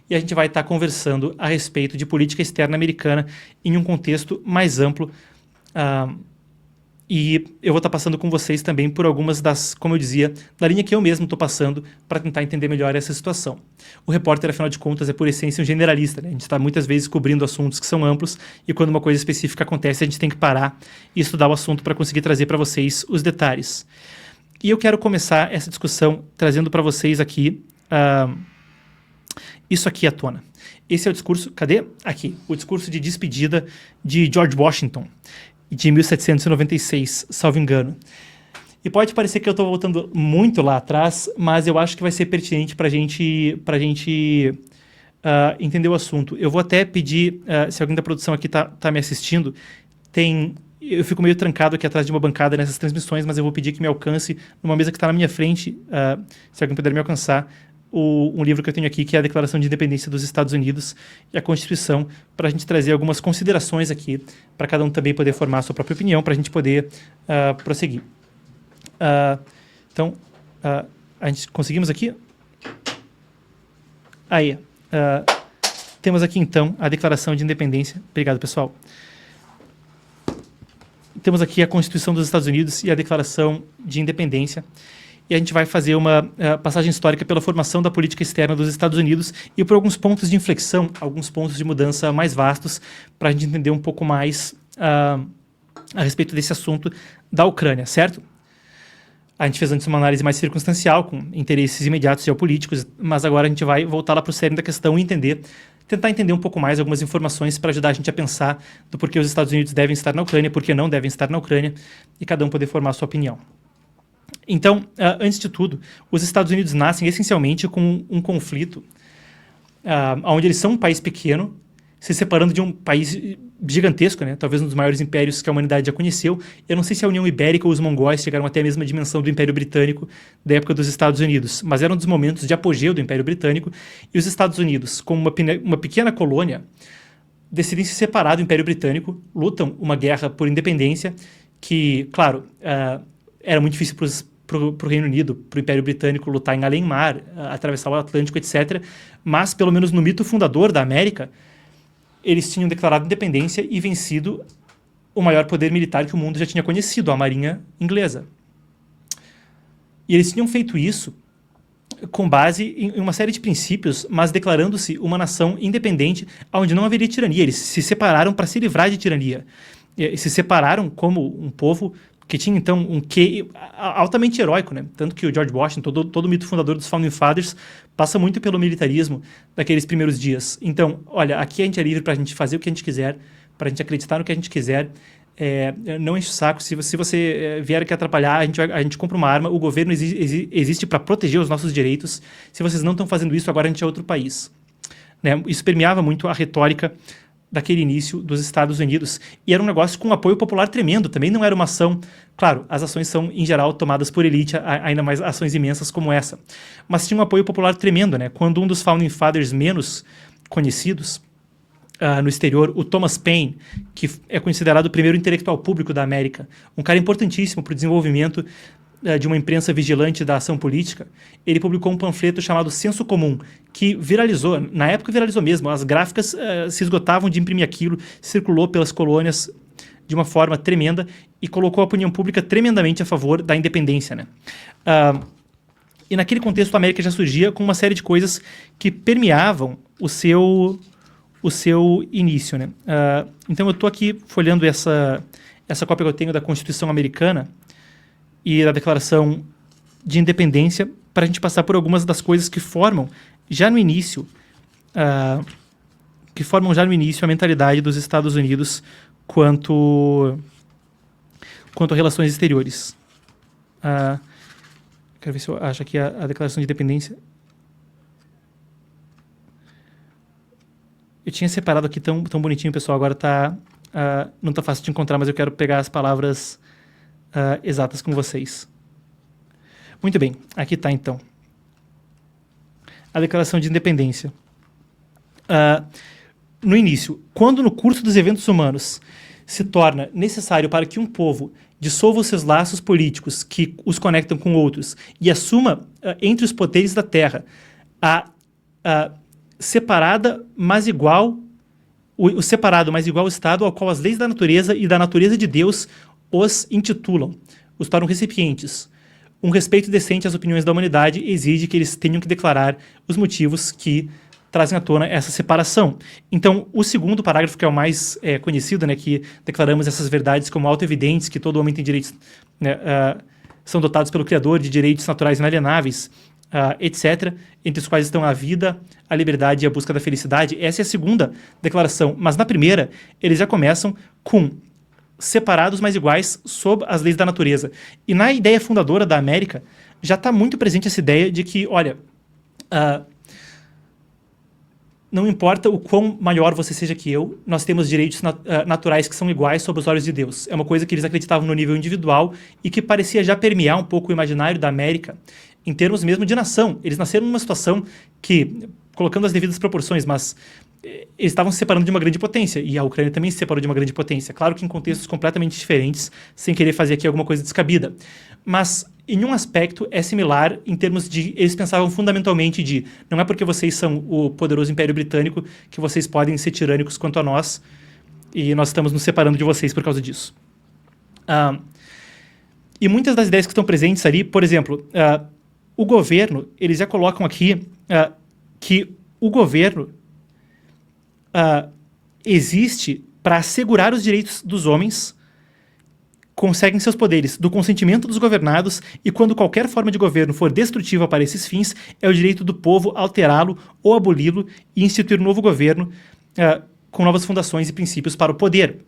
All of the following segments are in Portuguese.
e a gente vai estar conversando a respeito de política externa americana em um contexto mais amplo. E eu vou estar passando com vocês também por algumas das, como eu dizia, da linha que eu mesmo estou passando para tentar entender melhor essa situação. O repórter, afinal de contas, é por essência um generalista, né? A gente está muitas vezes cobrindo assuntos que são amplos e quando uma coisa específica acontece, a gente tem que parar e estudar o assunto para conseguir trazer para vocês os detalhes. E eu quero começar essa discussão trazendo para vocês aqui isso aqui à tona. Esse é o discurso, cadê? Aqui, o discurso de despedida de George Washington, de 1796, salvo engano. E pode parecer que eu estou voltando muito lá atrás, mas eu acho que vai ser pertinente para a gente entender o assunto. Eu vou até pedir, se alguém da produção aqui está me assistindo, eu fico meio trancado aqui atrás de uma bancada nessas transmissões, mas eu vou pedir que me alcance numa mesa que está na minha frente, se alguém puder me alcançar, um livro que eu tenho aqui, que é a Declaração de Independência dos Estados Unidos e a Constituição, para a gente trazer algumas considerações aqui, para cada um também poder formar a sua própria opinião, para a gente poder prosseguir. Então, a gente conseguimos aqui? Aí, temos aqui então a Declaração de Independência. Obrigado, pessoal. Temos aqui a Constituição dos Estados Unidos e a Declaração de Independência. E a gente vai fazer uma passagem histórica pela formação da política externa dos Estados Unidos e por alguns pontos de inflexão, alguns pontos de mudança mais vastos, para a gente entender um pouco mais a respeito desse assunto da Ucrânia, certo? A gente fez antes uma análise mais circunstancial, com interesses imediatos geopolíticos, mas agora a gente vai voltar lá para o cerne da questão e tentar entender um pouco mais algumas informações para ajudar a gente a pensar do porquê os Estados Unidos devem estar na Ucrânia, porquê não devem estar na Ucrânia, e cada um poder formar a sua opinião. Então, antes de tudo, os Estados Unidos nascem essencialmente com um conflito onde eles são um país pequeno, se separando de um país gigantesco, né? Talvez um dos maiores impérios que a humanidade já conheceu. Eu não sei se a União Ibérica ou os mongóis chegaram até a mesma dimensão do Império Britânico da época dos Estados Unidos, mas era um dos momentos de apogeu do Império Britânico, e os Estados Unidos, como uma pequena colônia, decidem se separar do Império Britânico, lutam uma guerra por independência, que, claro, era muito difícil para o Reino Unido, para o Império Britânico lutar em além mar, atravessar o Atlântico, etc. Mas, pelo menos no mito fundador da América, eles tinham declarado independência e vencido o maior poder militar que o mundo já tinha conhecido, a Marinha Inglesa. E eles tinham feito isso com base em uma série de princípios, mas declarando-se uma nação independente, onde não haveria tirania. Eles se separaram para se livrar de tirania. E se separaram como um povo que tinha, então, um quê altamente heróico, né? Tanto que o George Washington, todo o mito fundador dos Founding Fathers, passa muito pelo militarismo daqueles primeiros dias. Então, olha, aqui a gente é livre para a gente fazer o que a gente quiser, para a gente acreditar no que a gente quiser, não enche o saco. Se você vier aqui atrapalhar, a gente compra uma arma, o governo existe para proteger os nossos direitos. Se vocês não estão fazendo isso, agora a gente é outro país. Né? Isso permeava muito a retórica daquele início dos Estados Unidos. E era um negócio com um apoio popular tremendo. Também não era uma ação... Claro, as ações são, em geral, tomadas por elite, ainda mais ações imensas como essa. Mas tinha um apoio popular tremendo, né? Quando um dos Founding Fathers menos conhecidos no exterior, o Thomas Paine, que é considerado o primeiro intelectual público da América, um cara importantíssimo para o desenvolvimento de uma imprensa vigilante da ação política, ele publicou um panfleto chamado Senso Comum, que viralizou, na época viralizou mesmo, as gráficas se esgotavam de imprimir aquilo, circulou pelas colônias de uma forma tremenda e colocou a opinião pública tremendamente a favor da independência, né? E naquele contexto a América já surgia com uma série de coisas que permeavam o seu início, né? Então eu estou aqui folhando essa cópia que eu tenho da Constituição Americana e da Declaração de Independência, para a gente passar por algumas das coisas que formam já no início a mentalidade dos Estados Unidos quanto a relações exteriores. Quero ver se eu acho aqui a Declaração de Independência. Eu tinha separado aqui tão bonitinho, pessoal, agora não está fácil de encontrar, mas eu quero pegar as palavras exatas com vocês. Muito bem, aqui está então. A Declaração de Independência. No início, quando no curso dos eventos humanos se torna necessário para que um povo dissolva os seus laços políticos que os conectam com outros e assuma entre os poderes da terra separada, mas igual, o separado, mas igual Estado ao qual as leis da natureza e da natureza de Deus os intitulam, os tornam recipientes. Um respeito decente às opiniões da humanidade exige que eles tenham que declarar os motivos que trazem à tona essa separação. Então, o segundo parágrafo, que é o mais conhecido, né, que declaramos essas verdades como auto-evidentes, que todo homem tem direitos, né, são dotados pelo Criador de direitos naturais inalienáveis, etc., entre os quais estão a vida, a liberdade e a busca da felicidade. Essa é a segunda declaração. Mas na primeira, eles já começam com separados, mas iguais, sob as leis da natureza. E na ideia fundadora da América, já está muito presente essa ideia de que, olha, não importa o quão maior você seja que eu, nós temos direitos naturais que são iguais sob os olhos de Deus. É uma coisa que eles acreditavam no nível individual e que parecia já permear um pouco o imaginário da América, em termos mesmo de nação. Eles nasceram numa situação que, colocando as devidas proporções, mas eles estavam se separando de uma grande potência, e a Ucrânia também se separou de uma grande potência. Claro que em contextos completamente diferentes, sem querer fazer aqui alguma coisa descabida. Mas, em um aspecto, é similar em termos de... Eles pensavam fundamentalmente de... Não é porque vocês são o poderoso Império Britânico que vocês podem ser tirânicos quanto a nós, e nós estamos nos separando de vocês por causa disso. E muitas das ideias que estão presentes ali, por exemplo, o governo, eles já colocam aqui que o governo existe para assegurar os direitos dos homens, conseguem seus poderes do consentimento dos governados, e quando qualquer forma de governo for destrutiva para esses fins, é o direito do povo alterá-lo ou aboli-lo e instituir um novo governo com novas fundações e princípios para o poder.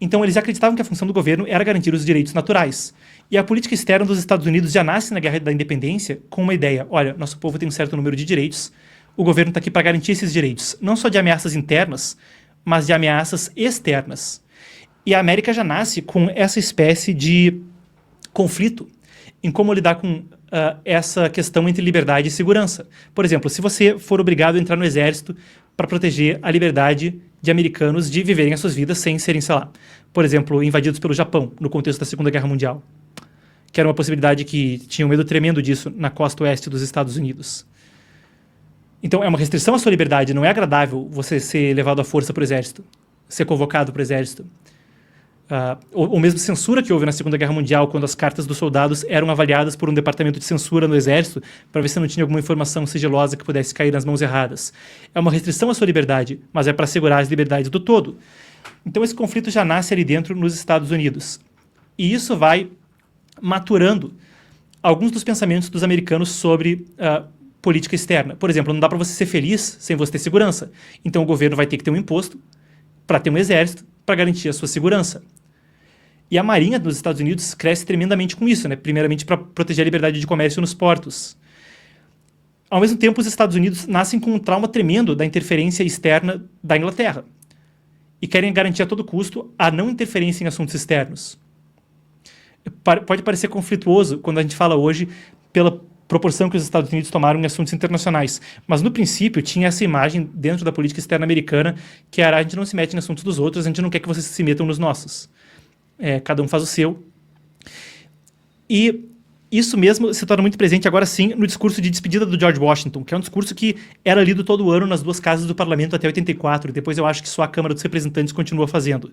Então, eles acreditavam que a função do governo era garantir os direitos naturais. E a política externa dos Estados Unidos já nasce na Guerra da Independência com uma ideia: olha, nosso povo tem um certo número de direitos, o governo está aqui para garantir esses direitos, não só de ameaças internas, mas de ameaças externas. E a América já nasce com essa espécie de conflito em como lidar com essa questão entre liberdade e segurança. Por exemplo, se você for obrigado a entrar no exército para proteger a liberdade de americanos de viverem as suas vidas sem serem, sei lá, por exemplo, invadidos pelo Japão, no contexto da Segunda Guerra Mundial, que era uma possibilidade que tinha um medo tremendo disso na costa oeste dos Estados Unidos. Então, é uma restrição à sua liberdade, não é agradável você ser levado à força para o exército, ser convocado para o exército. Ou mesmo censura que houve na Segunda Guerra Mundial, quando as cartas dos soldados eram avaliadas por um departamento de censura no exército para ver se não tinha alguma informação sigilosa que pudesse cair nas mãos erradas. É uma restrição à sua liberdade, mas é para assegurar as liberdades do todo. Então esse conflito já nasce ali dentro nos Estados Unidos. E isso vai maturando alguns dos pensamentos dos americanos sobre política externa. Por exemplo, não dá para você ser feliz sem você ter segurança. Então o governo vai ter que ter um imposto para ter um exército para garantir a sua segurança. E a Marinha dos Estados Unidos cresce tremendamente com isso, né? Primeiramente para proteger a liberdade de comércio nos portos. Ao mesmo tempo, os Estados Unidos nascem com um trauma tremendo da interferência externa da Inglaterra e querem garantir a todo custo a não interferência em assuntos externos. Pode parecer conflituoso quando a gente fala hoje pela proporção que os Estados Unidos tomaram em assuntos internacionais, mas no princípio tinha essa imagem dentro da política externa americana que era: a gente não se mete em assuntos dos outros, a gente não quer que vocês se metam nos nossos. Cada um faz o seu. E isso mesmo se torna muito presente agora sim no discurso de despedida do George Washington, que é um discurso que era lido todo ano nas duas casas do parlamento até 84, depois eu acho que só a Câmara dos Representantes continua fazendo.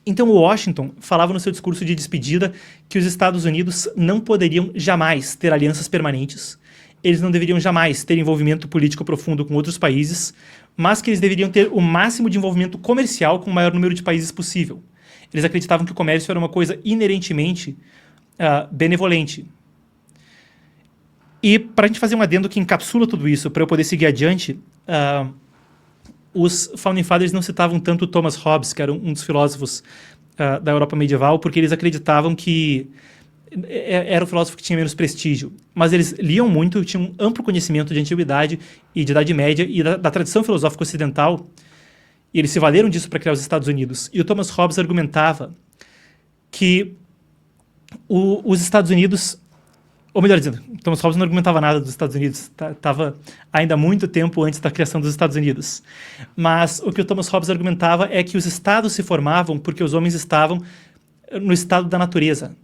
Então Washington falava no seu discurso de despedida que os Estados Unidos não poderiam jamais ter alianças permanentes, eles não deveriam jamais ter envolvimento político profundo com outros países, mas que eles deveriam ter o máximo de envolvimento comercial com o maior número de países possível. Eles acreditavam que o comércio era uma coisa inerentemente benevolente. E para a gente fazer um adendo que encapsula tudo isso, para eu poder seguir adiante, os Founding Fathers não citavam tanto Thomas Hobbes, que era um dos filósofos da Europa medieval, porque eles acreditavam que era o filósofo que tinha menos prestígio. Mas eles liam muito, tinham um amplo conhecimento de antiguidade e de Idade Média e da tradição filosófica ocidental, e eles se valeram disso para criar os Estados Unidos. E o Thomas Hobbes argumentava que os Estados Unidos... Ou melhor dizendo, Thomas Hobbes não argumentava nada dos Estados Unidos, estava ainda muito tempo antes da criação dos Estados Unidos. Mas o que o Thomas Hobbes argumentava é que os estados se formavam porque os homens estavam no estado da natureza.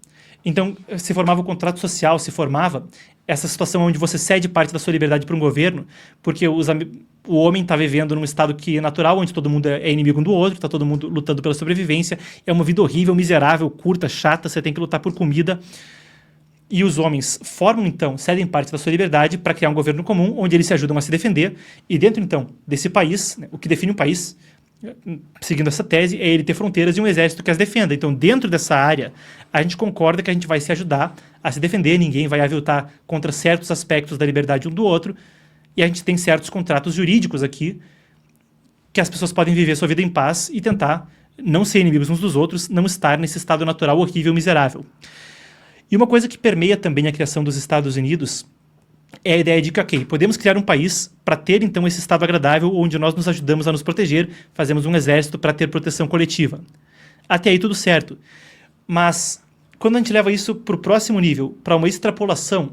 Então, se formava o contrato social, se formava essa situação onde você cede parte da sua liberdade para um governo, porque o homem está vivendo num estado que é natural, onde todo mundo é inimigo um do outro, está todo mundo lutando pela sobrevivência, é uma vida horrível, miserável, curta, chata, você tem que lutar por comida. E os homens formam, então, cedem parte da sua liberdade para criar um governo comum, onde eles se ajudam a se defender, e dentro, então, desse país, né, o que define um país, seguindo essa tese, é ele ter fronteiras e um exército que as defenda. Então, dentro dessa área, a gente concorda que a gente vai se ajudar a se defender, ninguém vai aviltar contra certos aspectos da liberdade um do outro, e a gente tem certos contratos jurídicos aqui que as pessoas podem viver sua vida em paz e tentar não ser inimigos uns dos outros, não estar nesse estado natural horrível, miserável. E uma coisa que permeia também a criação dos Estados Unidos é a ideia de que, ok, podemos criar um país para ter, então, esse estado agradável onde nós nos ajudamos a nos proteger, fazemos um exército para ter proteção coletiva. Até aí tudo certo. Mas, quando a gente leva isso para o próximo nível, para uma extrapolação,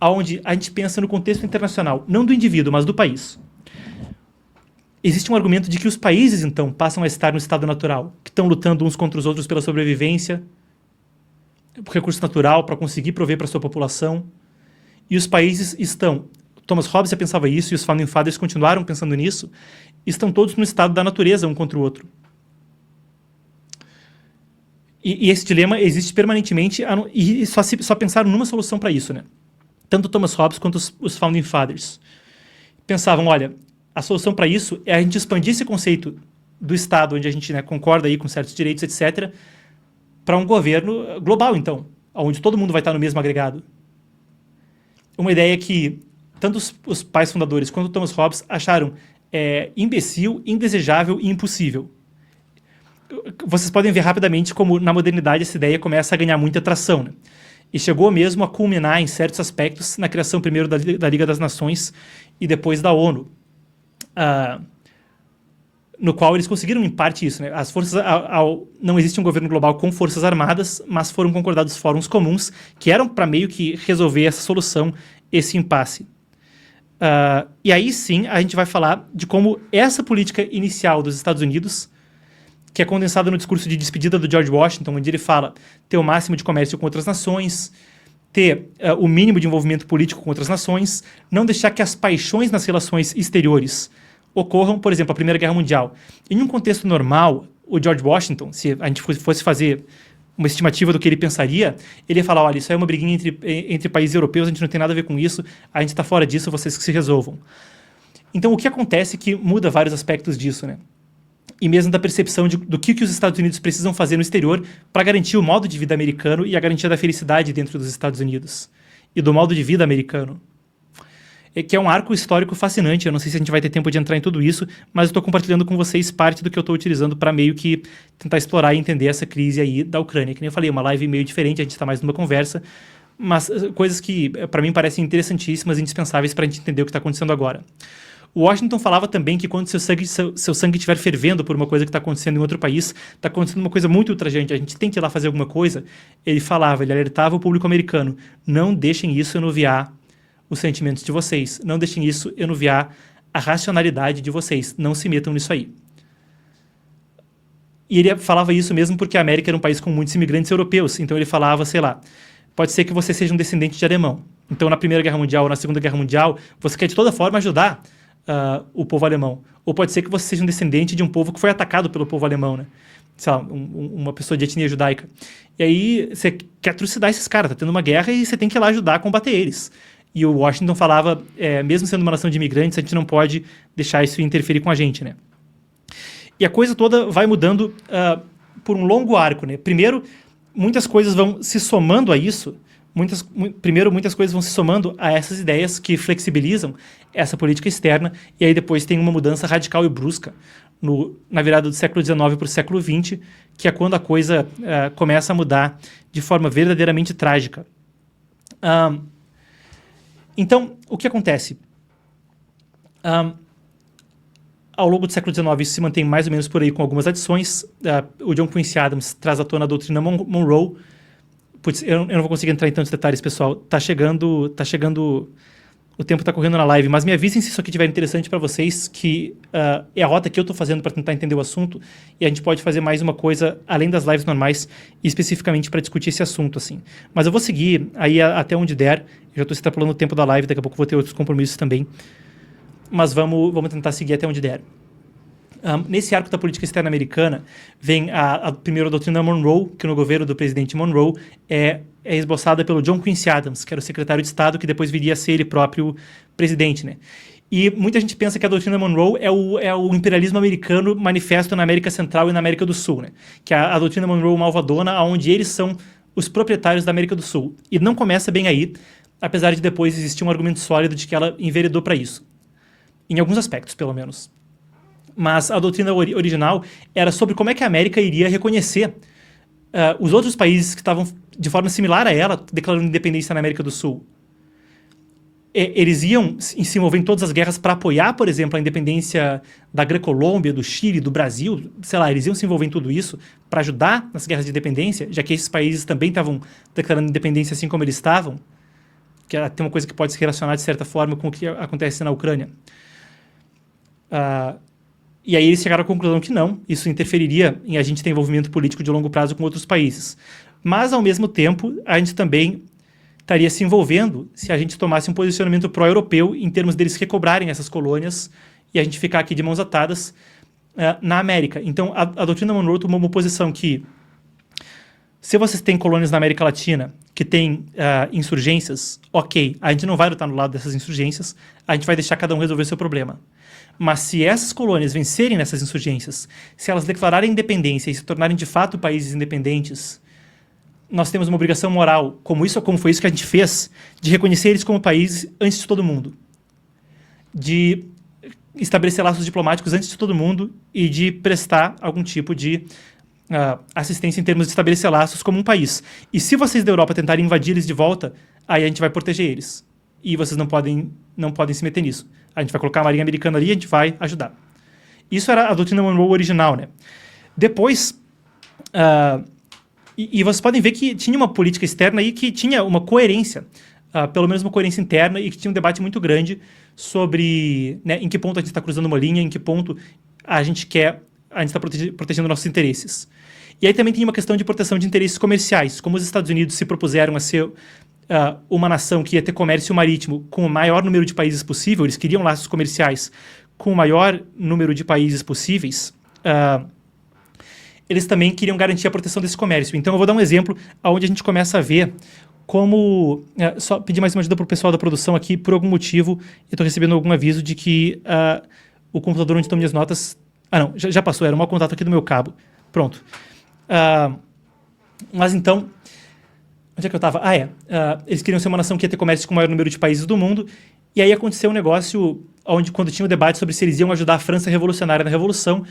onde a gente pensa no contexto internacional, não do indivíduo, mas do país, existe um argumento de que os países, então, passam a estar no estado natural, que estão lutando uns contra os outros pela sobrevivência, por recurso natural, para conseguir prover para a sua população. E os países estão, Thomas Hobbes já pensava isso, e os Founding Fathers continuaram pensando nisso, estão todos no estado da natureza um contra o outro. E esse dilema existe permanentemente, e só pensaram numa solução para isso, né? Tanto Thomas Hobbes quanto os Founding Fathers pensavam, olha, a solução para isso é a gente expandir esse conceito do Estado, onde a gente, né, concorda aí com certos direitos, etc., para um governo global, então, onde todo mundo vai estar no mesmo agregado. Uma ideia que tanto os pais fundadores quanto Thomas Hobbes acharam imbecil, indesejável e impossível. Vocês podem ver rapidamente como, na modernidade, essa ideia começa a ganhar muita tração, né? E chegou mesmo a culminar, em certos aspectos, na criação primeiro da Liga das Nações e depois da ONU. No qual eles conseguiram, em parte, isso, né? As forças, não existe um governo global com forças armadas, mas foram concordados fóruns comuns que eram para meio que resolver essa solução, esse impasse. E aí sim a gente vai falar de como essa política inicial dos Estados Unidos, que é condensada no discurso de despedida do George Washington, onde ele fala ter o máximo de comércio com outras nações, ter o mínimo de envolvimento político com outras nações, não deixar que as paixões nas relações exteriores ocorram, por exemplo, a Primeira Guerra Mundial. Em um contexto normal, o George Washington, se a gente fosse fazer uma estimativa do que ele pensaria, ele ia falar, olha, isso é uma briguinha entre países europeus, a gente não tem nada a ver com isso, a gente está fora disso, vocês que se resolvam. Então, o que acontece é que muda vários aspectos disso, né? E mesmo da percepção do que os Estados Unidos precisam fazer no exterior para garantir o modo de vida americano e a garantia da felicidade dentro dos Estados Unidos. E do modo de vida americano. Que é um arco histórico fascinante, eu não sei se a gente vai ter tempo de entrar em tudo isso, mas eu estou compartilhando com vocês parte do que eu estou utilizando para meio que tentar explorar e entender essa crise aí da Ucrânia. Que nem eu falei, uma live meio diferente, a gente está mais numa conversa, mas coisas que para mim parecem interessantíssimas e indispensáveis para a gente entender o que está acontecendo agora. O Washington falava também que quando seu sangue estiver fervendo por uma coisa que está acontecendo em outro país, está acontecendo uma coisa muito ultrajante, a gente tem que ir lá fazer alguma coisa. Ele alertava o público americano, não deixem isso enuviar os sentimentos de vocês, não deixem isso enuviar a racionalidade de vocês, não se metam nisso aí. E ele falava isso mesmo porque a América era um país com muitos imigrantes europeus, então ele falava, sei lá, pode ser que você seja um descendente de alemão, então na Primeira Guerra Mundial ou na Segunda Guerra Mundial, você quer de toda forma ajudar o povo alemão. Ou pode ser que você seja um descendente de um povo que foi atacado pelo povo alemão, né? Sei lá, uma pessoa de etnia judaica. E aí você quer trucidar esses caras, tá tendo uma guerra e você tem que ir lá ajudar a combater eles. E o Washington falava, mesmo sendo uma nação de imigrantes, a gente não pode deixar isso interferir com a gente, né? E a coisa toda vai mudando por um longo arco, né? Primeiro, muitas coisas vão se somando a isso. Muitas coisas vão se somando a essas ideias que flexibilizam essa política externa, e aí depois tem uma mudança radical e brusca na virada do século XIX para o século XX, que é quando a coisa começa a mudar de forma verdadeiramente trágica. Então, o que acontece? Ao longo do século XIX, isso se mantém mais ou menos por aí com algumas adições. O John Quincy Adams traz à tona a doutrina Monroe. Putz, eu não vou conseguir entrar em tantos detalhes, pessoal. Tá chegando o tempo está correndo na live, mas me avisem se isso aqui estiver interessante para vocês, que é a rota que eu estou fazendo para tentar entender o assunto, e a gente pode fazer mais uma coisa além das lives normais, especificamente para discutir esse assunto, assim. Mas eu vou seguir aí até onde der, eu já estou extrapolando o tempo da live, daqui a pouco vou ter outros compromissos também, mas vamos tentar seguir até onde der. Nesse arco da política externa americana, vem primeiro a doutrina Monroe, que no governo do presidente Monroe é esboçada pelo John Quincy Adams, que era o secretário de Estado, que depois viria a ser ele próprio presidente, né? E muita gente pensa que a doutrina Monroe é o imperialismo americano manifesto na América Central e na América do Sul, né? Que a doutrina Monroe malvadona, onde eles são os proprietários da América do Sul. E não começa bem aí, apesar de depois existir um argumento sólido de que ela enveredou para isso. Em alguns aspectos, pelo menos. Mas a doutrina original era sobre como é que a América iria reconhecer os outros países que estavam de forma similar a ela, declarando independência na América do Sul. Eles iam se envolver em todas as guerras para apoiar, por exemplo, a independência da Grã-Colômbia, do Chile, do Brasil, sei lá, eles iam se envolver em tudo isso para ajudar nas guerras de independência, já que esses países também estavam declarando independência assim como eles estavam, que tem uma coisa que pode se relacionar de certa forma com o que acontece na Ucrânia. E aí eles chegaram à conclusão que não, isso interferiria em a gente ter envolvimento político de longo prazo com outros países. Mas, ao mesmo tempo, a gente também estaria se envolvendo se a gente tomasse um posicionamento pró-europeu em termos deles recobrarem essas colônias e a gente ficar aqui de mãos atadas na América. Então, a doutrina Monroe tomou uma posição que, se vocês têm colônias na América Latina que têm insurgências, ok, a gente não vai lutar no lado dessas insurgências, a gente vai deixar cada um resolver o seu problema. Mas se essas colônias vencerem nessas insurgências, se elas declararem independência e se tornarem de fato países independentes, nós temos uma obrigação moral, como foi isso que a gente fez, de reconhecer eles como países antes de todo mundo. De estabelecer laços diplomáticos antes de todo mundo e de prestar algum tipo de assistência em termos de estabelecer laços como um país. E se vocês da Europa tentarem invadir eles de volta, aí a gente vai proteger eles. E vocês não podem se meter nisso. A gente vai colocar a marinha americana ali e a gente vai ajudar. Isso era a doutrina Monroe original, né? Depois, e vocês podem ver que tinha uma política externa aí que tinha uma coerência, pelo menos uma coerência interna, e que tinha um debate muito grande sobre, né, em que ponto a gente está cruzando uma linha, em que ponto a gente está protegendo nossos interesses. E aí também tem uma questão de proteção de interesses comerciais. Como os Estados Unidos se propuseram a ser uma nação que ia ter comércio marítimo com o maior número de países possível, eles queriam laços comerciais com o maior número de países possíveis, eles também queriam garantir a proteção desse comércio. Então eu vou dar um exemplo onde a gente começa a ver como... só pedir mais uma ajuda para o pessoal da produção aqui, por algum motivo eu estou recebendo algum aviso de que o computador onde estão minhas notas... não, já passou, era um mau contato aqui do meu cabo. Pronto. Mas então... Onde é que eu estava? Eles queriam ser uma nação que ia ter comércio com o maior número de países do mundo, e aí aconteceu um negócio onde, quando tinha um debate sobre se eles iam ajudar a França revolucionária na Revolução,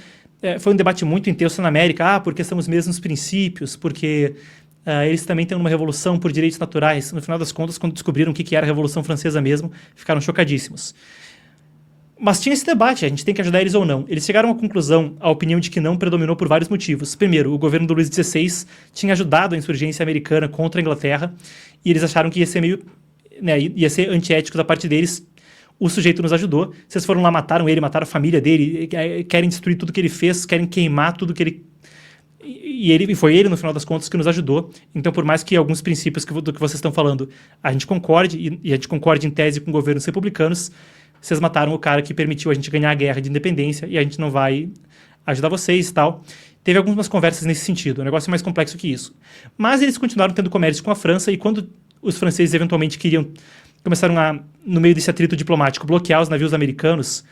foi um debate muito intenso na América, porque são os mesmos princípios, porque eles também têm uma revolução por direitos naturais. No final das contas, quando descobriram o que era a Revolução Francesa mesmo, ficaram chocadíssimos. Mas tinha esse debate, a gente tem que ajudar eles ou não. Eles chegaram à conclusão, a opinião de que não predominou por vários motivos. Primeiro, o governo do Luís XVI tinha ajudado a insurgência americana contra a Inglaterra, e eles acharam que ia ser meio... né, ia ser antiético da parte deles. O sujeito nos ajudou. Vocês foram lá, mataram ele, mataram a família dele, querem destruir tudo que ele fez, querem queimar tudo que ele... E foi ele, no final das contas, que nos ajudou. Então, por mais que alguns princípios do que vocês estão falando a gente concorde, e a gente concorde em tese com governos republicanos, vocês mataram o cara que permitiu a gente ganhar a guerra de independência e a gente não vai ajudar vocês e tal. Teve algumas conversas nesse sentido, um negócio mais complexo que isso. Mas eles continuaram tendo comércio com a França, e quando os franceses eventualmente começaram a, no meio desse atrito diplomático, bloquear os navios americanos,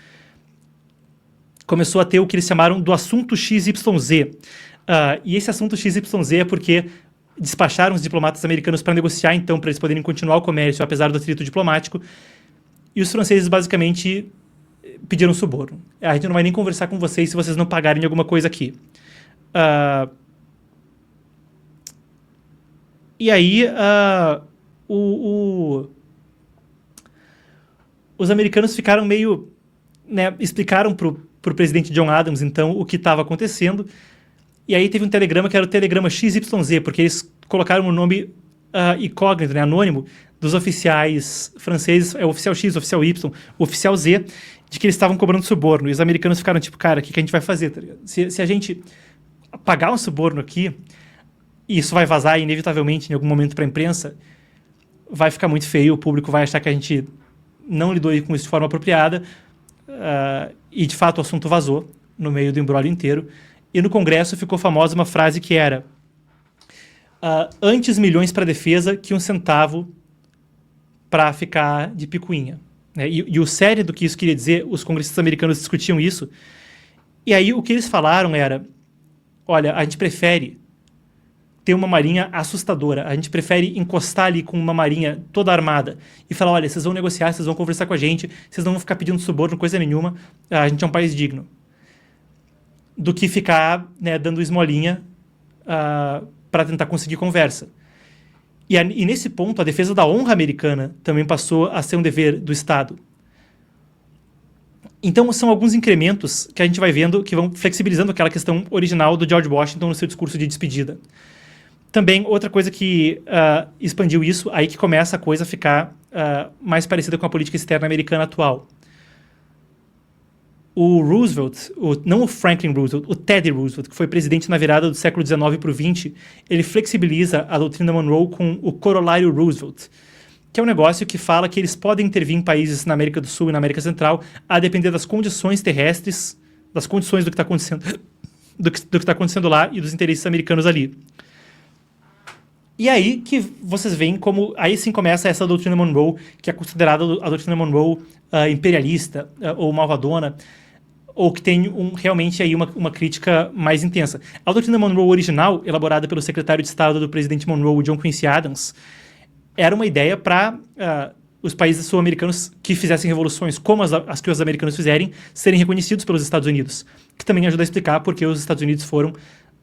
começou a ter o que eles chamaram do assunto XYZ. E esse assunto XYZ é porque despacharam os diplomatas americanos para negociar, então, para eles poderem continuar o comércio, apesar do atrito diplomático. E os franceses, basicamente, pediram suborno. A gente não vai nem conversar com vocês se vocês não pagarem alguma coisa aqui. E aí, os americanos ficaram meio... né, explicaram para o presidente John Adams, então, o que estava acontecendo. E aí teve um telegrama que era o telegrama XYZ, porque eles colocaram o nome incógnito, né, anônimo, dos oficiais franceses, o oficial X, o oficial Y, o oficial Z, de que eles estavam cobrando suborno. E os americanos ficaram tipo, cara, o que a gente vai fazer? Tá ligado? Se a gente pagar um suborno aqui, e isso vai vazar inevitavelmente em algum momento para a imprensa, vai ficar muito feio, o público vai achar que a gente não lidou com isso de forma apropriada, e de fato o assunto vazou no meio do imbróglio inteiro. E no Congresso ficou famosa uma frase que era antes milhões para defesa que um centavo para ficar de picuinha. Né? E o sério do que isso queria dizer, os congressistas americanos discutiam isso, e aí o que eles falaram era, olha, a gente prefere ter uma marinha assustadora, a gente prefere encostar ali com uma marinha toda armada e falar, olha, vocês vão negociar, vocês vão conversar com a gente, vocês não vão ficar pedindo suborno, coisa nenhuma, a gente é um país digno, do que ficar, né, dando esmolinha para tentar conseguir conversa. E nesse ponto, a defesa da honra americana também passou a ser um dever do Estado. Então, são alguns incrementos que a gente vai vendo que vão flexibilizando aquela questão original do George Washington no seu discurso de despedida. Também, outra coisa que expandiu isso, aí que começa a coisa a ficar mais parecida com a política externa americana atual. O Roosevelt, não o Franklin Roosevelt, o Teddy Roosevelt, que foi presidente na virada do século XIX para o XX, ele flexibiliza a doutrina Monroe com o corolário Roosevelt, que é um negócio que fala que eles podem intervir em países na América do Sul e na América Central a depender das condições terrestres, das condições do que está acontecendo, do que está acontecendo lá e dos interesses americanos ali. E aí que vocês veem como... Aí sim começa essa doutrina Monroe, que é considerada a doutrina Monroe imperialista ou malvadona, ou que tem realmente aí uma crítica mais intensa. A doutrina Monroe original, elaborada pelo secretário de Estado do presidente Monroe, John Quincy Adams, era uma ideia para os países sul-americanos que fizessem revoluções como as que os americanos fizerem, serem reconhecidos pelos Estados Unidos, que também ajuda a explicar porque os Estados Unidos foram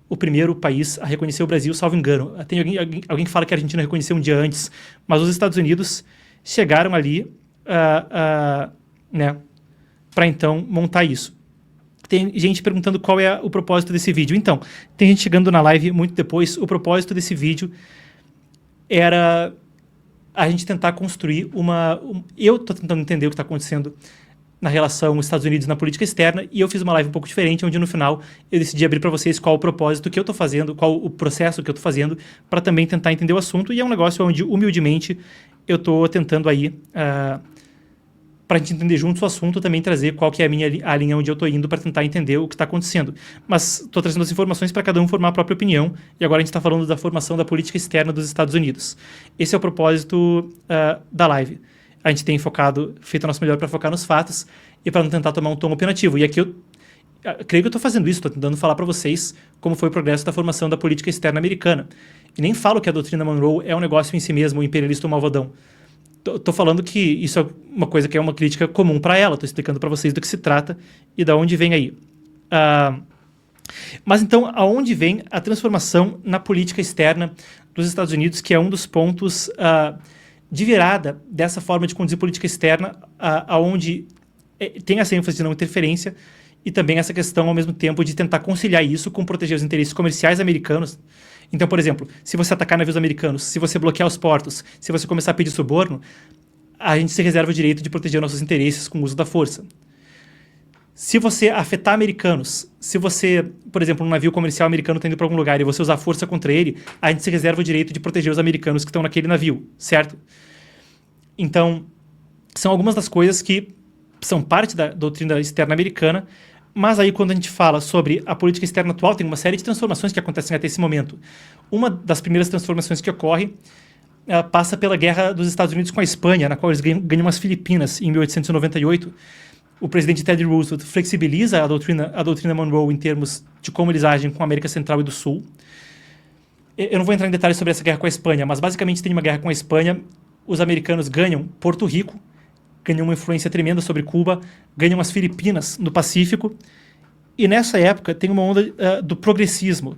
o primeiro país a reconhecer o Brasil, salvo engano. Tem alguém que fala que a Argentina reconheceu um dia antes, mas os Estados Unidos chegaram ali né, para então montar isso. Tem gente perguntando qual é o propósito desse vídeo. Então, tem gente chegando na live muito depois. O propósito desse vídeo era a gente tentar construir eu estou tentando entender o que está acontecendo na relação Estados Unidos na política externa, e eu fiz uma live um pouco diferente, onde no final eu decidi abrir para vocês qual o propósito que eu estou fazendo, qual o processo que eu estou fazendo, para também tentar entender o assunto, e é um negócio onde, humildemente, eu estou tentando aí, para a gente entender juntos o assunto, também trazer qual que é a linha onde eu estou indo para tentar entender o que está acontecendo. Mas estou trazendo as informações para cada um formar a própria opinião, e agora a gente está falando da formação da política externa dos Estados Unidos. Esse é o propósito da live. A gente tem feito o nosso melhor para focar nos fatos e para não tentar tomar um tom opinativo. E aqui eu creio que eu estou fazendo isso, estou tentando falar para vocês como foi o progresso da formação da política externa americana. E nem falo que a doutrina Monroe é um negócio em si mesmo, um imperialista ou malvadão. Estou falando que isso é uma coisa que é uma crítica comum para ela. Estou explicando para vocês do que se trata e de onde vem aí. Mas então, aonde vem a transformação na política externa dos Estados Unidos, que é um dos pontos de virada dessa forma de conduzir política externa, aonde tem essa ênfase de não interferência e também essa questão, ao mesmo tempo, de tentar conciliar isso com proteger os interesses comerciais americanos. Então, por exemplo, se você atacar navios americanos, se você bloquear os portos, se você começar a pedir suborno, a gente se reserva o direito de proteger nossos interesses com o uso da força. Se você afetar americanos, se você, por exemplo, um navio comercial americano está indo para algum lugar e você usar força contra ele, a gente se reserva o direito de proteger os americanos que estão naquele navio, certo? Então, são algumas das coisas que são parte da doutrina externa americana, mas aí quando a gente fala sobre a política externa atual, tem uma série de transformações que acontecem até esse momento. Uma das primeiras transformações que ocorre passa pela guerra dos Estados Unidos com a Espanha, na qual eles ganham as Filipinas em 1898. O presidente Teddy Roosevelt flexibiliza a doutrina Monroe em termos de como eles agem com a América Central e do Sul. Eu não vou entrar em detalhes sobre essa guerra com a Espanha, mas basicamente tem uma guerra com a Espanha. Os americanos ganham Porto Rico, ganham uma influência tremenda sobre Cuba, ganham as Filipinas no Pacífico, e nessa época tem uma onda do progressismo.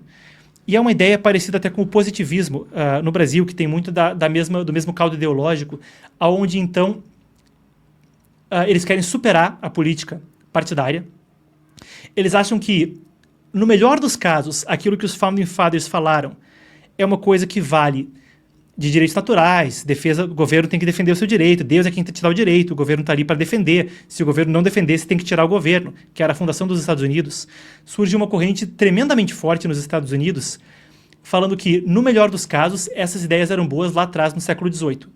E é uma ideia parecida até com o positivismo no Brasil, que tem muito do mesmo caldo ideológico, onde então eles querem superar a política partidária. Eles acham que, no melhor dos casos, aquilo que os Founding Fathers falaram é uma coisa que vale de direitos naturais, defesa, o governo tem que defender o seu direito, Deus é quem te dá o direito, o governo está ali para defender, se o governo não defender, você tem que tirar o governo, que era a fundação dos Estados Unidos. Surge uma corrente tremendamente forte nos Estados Unidos, falando que, no melhor dos casos, essas ideias eram boas lá atrás, no século XVIII.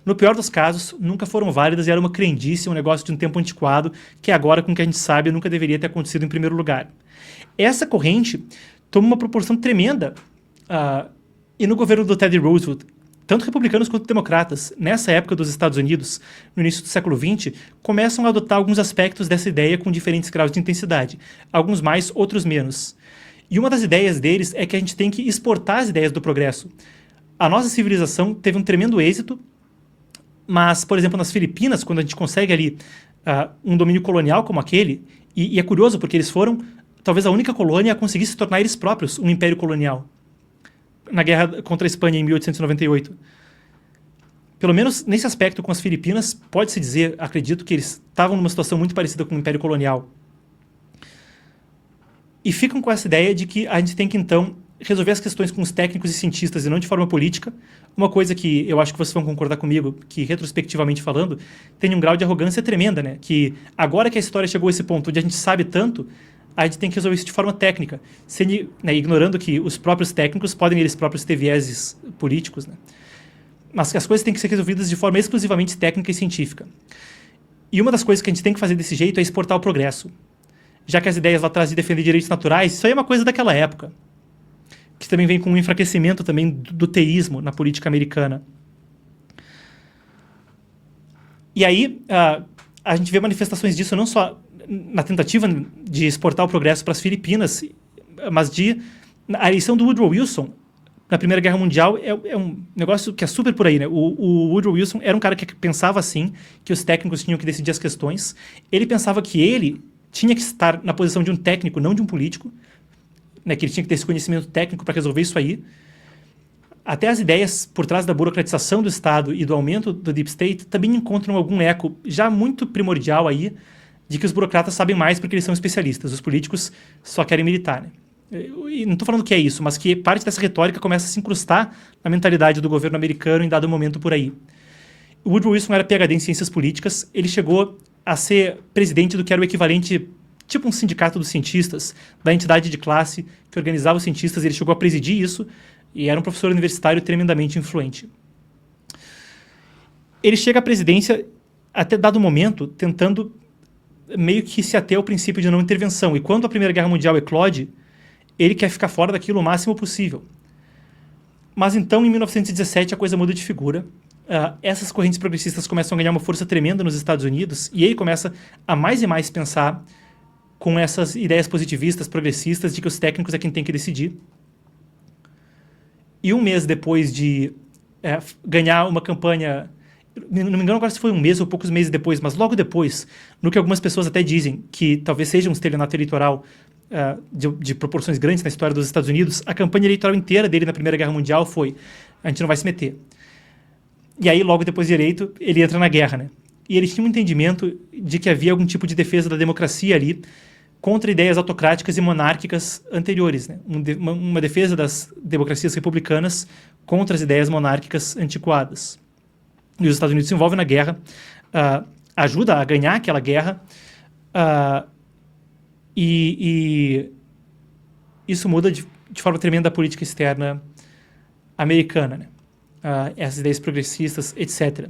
No pior dos casos, nunca foram válidas e era uma crendice, um negócio de um tempo antiquado, que agora, com o que a gente sabe, nunca deveria ter acontecido em primeiro lugar. Essa corrente toma uma proporção tremenda, e no governo do Teddy Roosevelt, tanto republicanos quanto democratas, nessa época dos Estados Unidos, no início do século XX, começam a adotar alguns aspectos dessa ideia com diferentes graus de intensidade, alguns mais, outros menos. E uma das ideias deles é que a gente tem que exportar as ideias do progresso. A nossa civilização teve um tremendo êxito, mas, por exemplo, nas Filipinas, quando a gente consegue ali um domínio colonial como aquele, e é curioso porque eles foram talvez a única colônia a conseguir se tornar eles próprios um império colonial, na guerra contra a Espanha em 1898. Pelo menos nesse aspecto com as Filipinas, pode-se dizer, acredito, que eles estavam numa situação muito parecida com o império colonial. E ficam com essa ideia de que a gente tem que, então, resolver as questões com os técnicos e cientistas e não de forma política. Uma coisa que eu acho que vocês vão concordar comigo, que retrospectivamente falando, tem um grau de arrogância tremenda, né? Que agora que a história chegou a esse ponto onde a gente sabe tanto, a gente tem que resolver isso de forma técnica, ignorando que os próprios técnicos podem eles próprios ter vieses políticos, né? Mas que as coisas têm que ser resolvidas de forma exclusivamente técnica e científica. E uma das coisas que a gente tem que fazer desse jeito é exportar o progresso. Já que as ideias lá atrás de defender direitos naturais, isso aí é uma coisa daquela época, que também vem com um enfraquecimento também do teísmo na política americana. E aí, a gente vê manifestações disso não só na tentativa de exportar o progresso para as Filipinas, mas a eleição do Woodrow Wilson na Primeira Guerra Mundial é um negócio que é super por aí, né? O Woodrow Wilson era um cara que pensava assim, que os técnicos tinham que decidir as questões. Ele pensava que ele tinha que estar na posição de um técnico, não de um político, né, que ele tinha que ter esse conhecimento técnico para resolver isso aí. Até as ideias por trás da burocratização do Estado e do aumento do Deep State também encontram algum eco já muito primordial aí de que os burocratas sabem mais porque eles são especialistas, os políticos só querem militar, né? E não estou falando que é isso, mas que parte dessa retórica começa a se incrustar na mentalidade do governo americano em dado momento por aí. O Woodrow Wilson era PhD em ciências políticas, ele chegou a ser presidente do que era o equivalente, tipo um sindicato dos cientistas, da entidade de classe que organizava os cientistas, ele chegou a presidir isso e era um professor universitário tremendamente influente. Ele chega à presidência até dado momento tentando meio que se ater ao princípio de não intervenção, e quando a Primeira Guerra Mundial eclode, ele quer ficar fora daquilo o máximo possível. Mas então, em 1917, a coisa muda de figura. Essas correntes progressistas começam a ganhar uma força tremenda nos Estados Unidos, e ele começa a mais e mais pensar com essas ideias positivistas, progressistas, de que os técnicos é quem tem que decidir. E um mês depois de ganhar uma campanha, não me engano agora se foi um mês ou poucos meses depois, mas logo depois, no que algumas pessoas até dizem que talvez seja um estelionato eleitoral de proporções grandes na história dos Estados Unidos, a campanha eleitoral inteira dele na Primeira Guerra Mundial foi: a gente não vai se meter. E aí, logo depois de eleito, ele entra na guerra, né? E ele tinha um entendimento de que havia algum tipo de defesa da democracia ali contra ideias autocráticas e monárquicas anteriores, né? Uma defesa das democracias republicanas contra as ideias monárquicas antiquadas. E os Estados Unidos se envolvem na guerra, ajuda a ganhar aquela guerra, e isso muda de forma tremenda a política externa americana, né? Essas ideias progressistas, etc.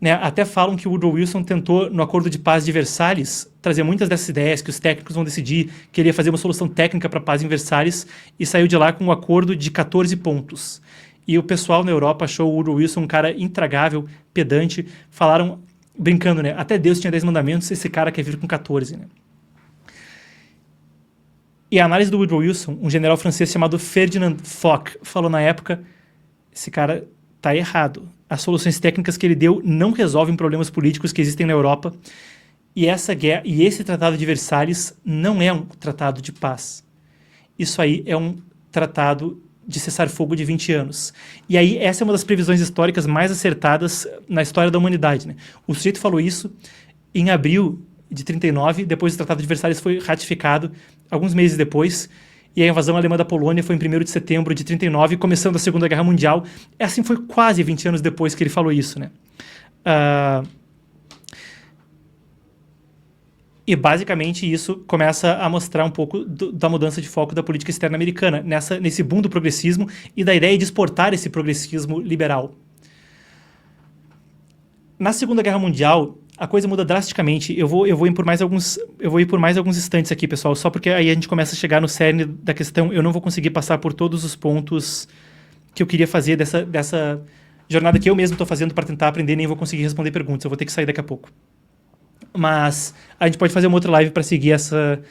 Né? Até falam que o Woodrow Wilson tentou, no Acordo de Paz de Versalhes, trazer muitas dessas ideias que os técnicos vão decidir, que ele ia fazer uma solução técnica para a paz em Versalhes, e saiu de lá com um acordo de 14 pontos. E o pessoal na Europa achou o Woodrow Wilson um cara intragável, pedante. Falaram, brincando, né? Até Deus tinha 10 mandamentos, esse cara quer vir com 14, né? E a análise do Woodrow Wilson, um general francês chamado Ferdinand Foch, falou na época: esse cara está errado. As soluções técnicas que ele deu não resolvem problemas políticos que existem na Europa. E essa guerra, e esse tratado de Versalhes não é um tratado de paz. Isso aí é um tratado de cessar-fogo de 20 anos. E aí essa é uma das previsões históricas mais acertadas na história da humanidade, né? O sujeito falou isso em abril de 39, depois do Tratado de Versalhes foi ratificado alguns meses depois, e a invasão alemã da Polônia foi em 1º de setembro de 39, começando a Segunda Guerra Mundial. Assim, foi quase 20 anos depois que ele falou isso, né? E basicamente isso começa a mostrar um pouco da mudança de foco da política externa americana, nesse boom do progressismo e da ideia de exportar esse progressismo liberal. Na Segunda Guerra Mundial, a coisa muda drasticamente. Eu vou ir por mais alguns instantes aqui, pessoal, só porque aí a gente começa a chegar no cerne da questão. Eu não vou conseguir passar por todos os pontos que eu queria fazer dessa jornada que eu mesmo estou fazendo para tentar aprender, nem vou conseguir responder perguntas. Eu vou ter que sair daqui a pouco. Mas a gente pode fazer uma outra live para seguir essa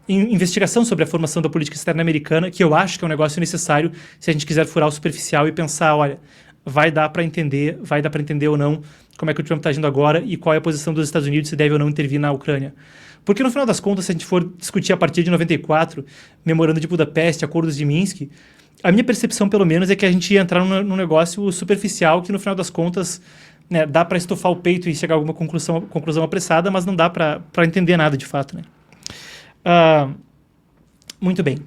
investigação sobre a formação da política externa americana, que eu acho que é um negócio necessário se a gente quiser furar o superficial e pensar, olha, vai dar para entender ou não como é que o Trump está agindo agora e qual é a posição dos Estados Unidos, se deve ou não intervir na Ucrânia. Porque no final das contas, se a gente for discutir a partir de 94, Memorando de Budapeste, Acordos de Minsk, a minha percepção, pelo menos, é que a gente ia entrar num negócio superficial que, no final das contas, né, dá para estufar o peito e chegar a alguma conclusão apressada, mas não dá para entender nada de fato, né? Muito bem.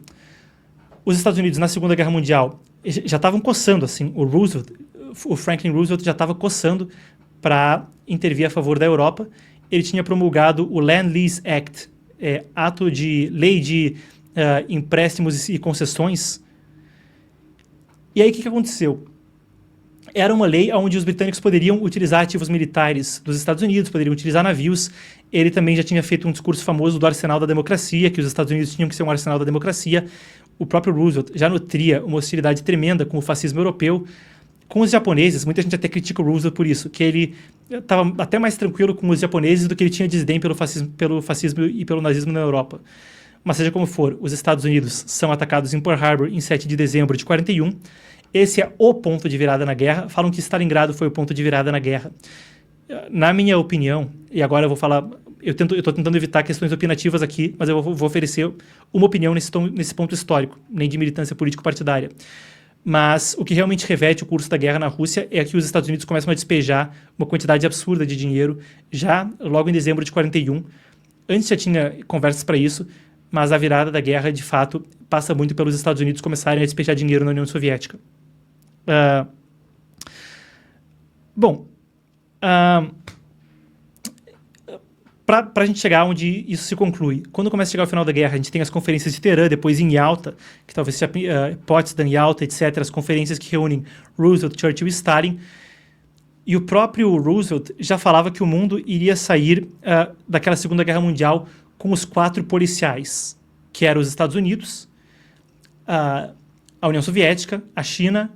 Os Estados Unidos, na Segunda Guerra Mundial, já estavam coçando, assim, o Franklin Roosevelt já estava coçando para intervir a favor da Europa. Ele tinha promulgado o Land-Lease Act, ato de lei de empréstimos e concessões. E aí o que aconteceu? Era uma lei onde os britânicos poderiam utilizar ativos militares dos Estados Unidos, poderiam utilizar navios. Ele também já tinha feito um discurso famoso do arsenal da democracia, que os Estados Unidos tinham que ser um arsenal da democracia. O próprio Roosevelt já nutria uma hostilidade tremenda com o fascismo europeu. Com os japoneses, muita gente até critica o Roosevelt por isso, que ele estava até mais tranquilo com os japoneses do que ele tinha desdém pelo fascismo e pelo nazismo na Europa. Mas seja como for, os Estados Unidos são atacados em Pearl Harbor em 7 de dezembro de 41. Esse é o ponto de virada na guerra. Falam que Stalingrado foi o ponto de virada na guerra. Na minha opinião, e agora eu vou falar, eu estou tentando evitar questões opinativas aqui, mas eu vou oferecer uma opinião nesse ponto histórico, nem de militância político-partidária. Mas o que realmente reverte o curso da guerra na Rússia é que os Estados Unidos começam a despejar uma quantidade absurda de dinheiro já logo em dezembro de 41. Antes já tinha conversas para isso, mas a virada da guerra, de fato, passa muito pelos Estados Unidos começarem a despejar dinheiro na União Soviética. Para a gente chegar onde isso se conclui. Quando começa a chegar ao final da guerra, a gente tem as conferências de Teherã, depois em Yalta, que talvez seja Potsdam, Yalta, etc., as conferências que reúnem Roosevelt, Churchill e Stalin. E o próprio Roosevelt já falava que o mundo iria sair daquela Segunda Guerra Mundial com os 4 policiais, que eram os Estados Unidos, a União Soviética, a China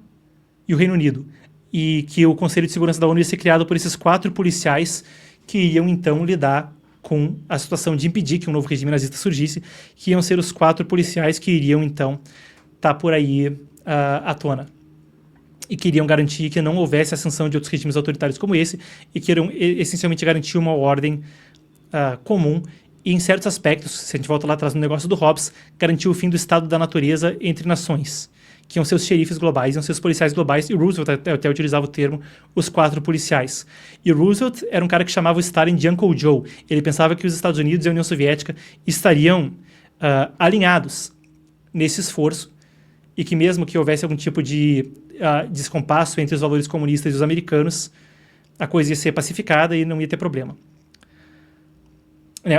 e o Reino Unido. E que o Conselho de Segurança da ONU ia ser criado por esses 4 policiais que iam, então, lidar com a situação de impedir que um novo regime nazista surgisse, que iam ser os 4 policiais que iriam, então, estar por aí à tona. E queriam garantir que não houvesse ascensão de outros regimes autoritários como esse, e queriam, essencialmente, garantir uma ordem comum e, em certos aspectos, se a gente volta lá atrás no negócio do Hobbes, garantir o fim do estado da natureza entre nações, que iam ser os xerifes globais, iam ser os policiais globais, e Roosevelt até utilizava o termo os 4 policiais. E Roosevelt era um cara que chamava o Stalin de Uncle Joe. Ele pensava que os Estados Unidos e a União Soviética estariam alinhados nesse esforço, e que mesmo que houvesse algum tipo de descompasso entre os valores comunistas e os americanos, a coisa ia ser pacificada e não ia ter problema.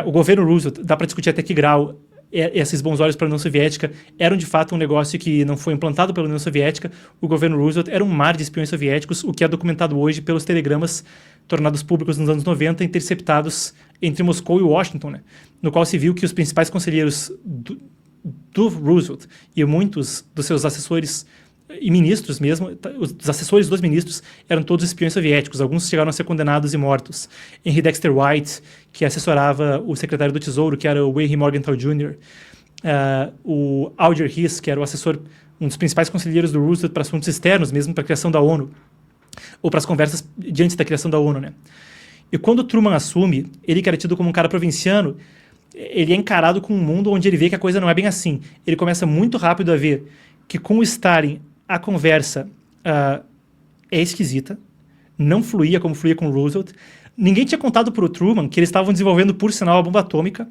O governo Roosevelt, dá para discutir até que grau esses bons olhos para a União Soviética eram de fato um negócio que não foi implantado pela União Soviética. O governo Roosevelt era um mar de espiões soviéticos, o que é documentado hoje pelos telegramas tornados públicos nos anos 90, interceptados entre Moscou e Washington, né? No qual se viu que os principais conselheiros do Roosevelt e muitos dos seus assessores e ministros mesmo, os assessores dos ministros eram todos espiões soviéticos. Alguns chegaram a ser condenados e mortos. Henry Dexter White, que assessorava o secretário do Tesouro, que era o Henry Morgenthau Jr., o Alger Hiss, que era o assessor, um dos principais conselheiros do Roosevelt para assuntos externos, mesmo para a criação da ONU, ou para as conversas diante da criação da ONU, né? E quando Truman assume, ele que era tido como um cara provinciano, ele é encarado com um mundo onde ele vê que a coisa não é bem assim. Ele começa muito rápido a ver que com o Stalin a conversa é esquisita, não fluía como fluía com o Roosevelt. Ninguém tinha contado para o Truman que eles estavam desenvolvendo, por sinal, a bomba atômica.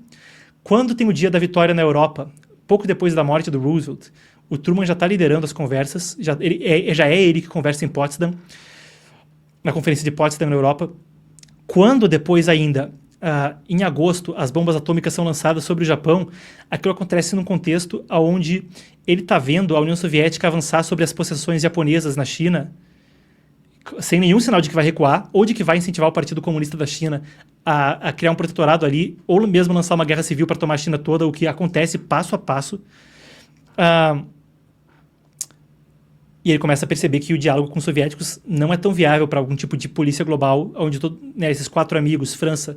Quando tem o dia da vitória na Europa, pouco depois da morte do Roosevelt, o Truman já está liderando as conversas, já é ele que conversa em Potsdam, na Conferência de Potsdam na Europa, quando depois ainda, em agosto, as bombas atômicas são lançadas sobre o Japão, aquilo acontece num contexto onde ele está vendo a União Soviética avançar sobre as possessões japonesas na China, sem nenhum sinal de que vai recuar, ou de que vai incentivar o Partido Comunista da China a criar um protetorado ali, ou mesmo lançar uma guerra civil para tomar a China toda, o que acontece passo a passo. E ele começa a perceber que o diálogo com os soviéticos não é tão viável para algum tipo de polícia global, onde esses 4 amigos, França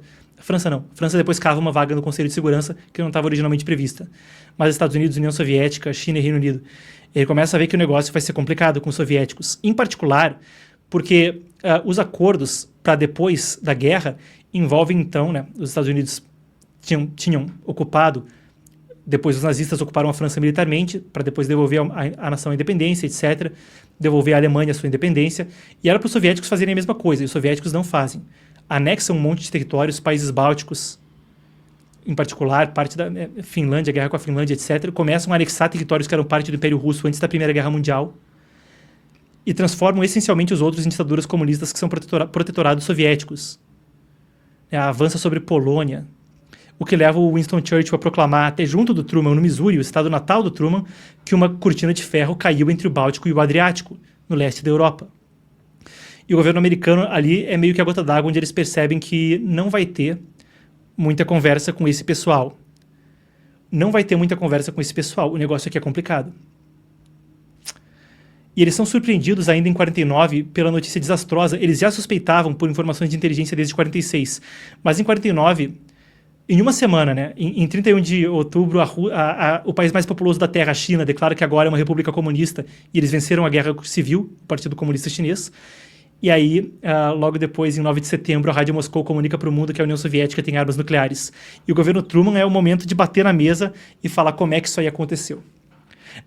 depois cava uma vaga no Conselho de Segurança que não estava originalmente prevista. Mas Estados Unidos, União Soviética, China e Reino Unido. Ele começa a ver que o negócio vai ser complicado com os soviéticos, em particular porque os acordos para depois da guerra envolvem, então, os Estados Unidos tinham ocupado, depois os nazistas ocuparam a França militarmente, para depois devolver a nação a independência, etc., devolver à Alemanha a sua independência, e era para os soviéticos fazerem a mesma coisa, e os soviéticos não fazem. Anexam um monte de territórios, países bálticos, em particular, parte da Finlândia, a guerra com a Finlândia, etc., começam a anexar territórios que eram parte do Império Russo antes da Primeira Guerra Mundial, e transformam essencialmente os outros em ditaduras comunistas que são protetorados soviéticos. Avança sobre Polônia, o que leva o Winston Churchill a proclamar, até junto do Truman, no Missouri, o estado natal do Truman, que uma cortina de ferro caiu entre o Báltico e o Adriático, no leste da Europa. E o governo americano ali é meio que a gota d'água, onde eles percebem que não vai ter muita conversa com esse pessoal. Não vai ter muita conversa com esse pessoal, o negócio aqui é complicado. E eles são surpreendidos ainda em 49 pela notícia desastrosa. Eles já suspeitavam por informações de inteligência desde 46. Mas em 49, em uma semana, em 31 de outubro, o país mais populoso da Terra, a China, declara que agora é uma república comunista e eles venceram a guerra civil, o Partido Comunista Chinês. E aí, logo depois, em 9 de setembro, a Rádio Moscou comunica para o mundo que a União Soviética tem armas nucleares. E o governo Truman é o momento de bater na mesa e falar como é que isso aí aconteceu.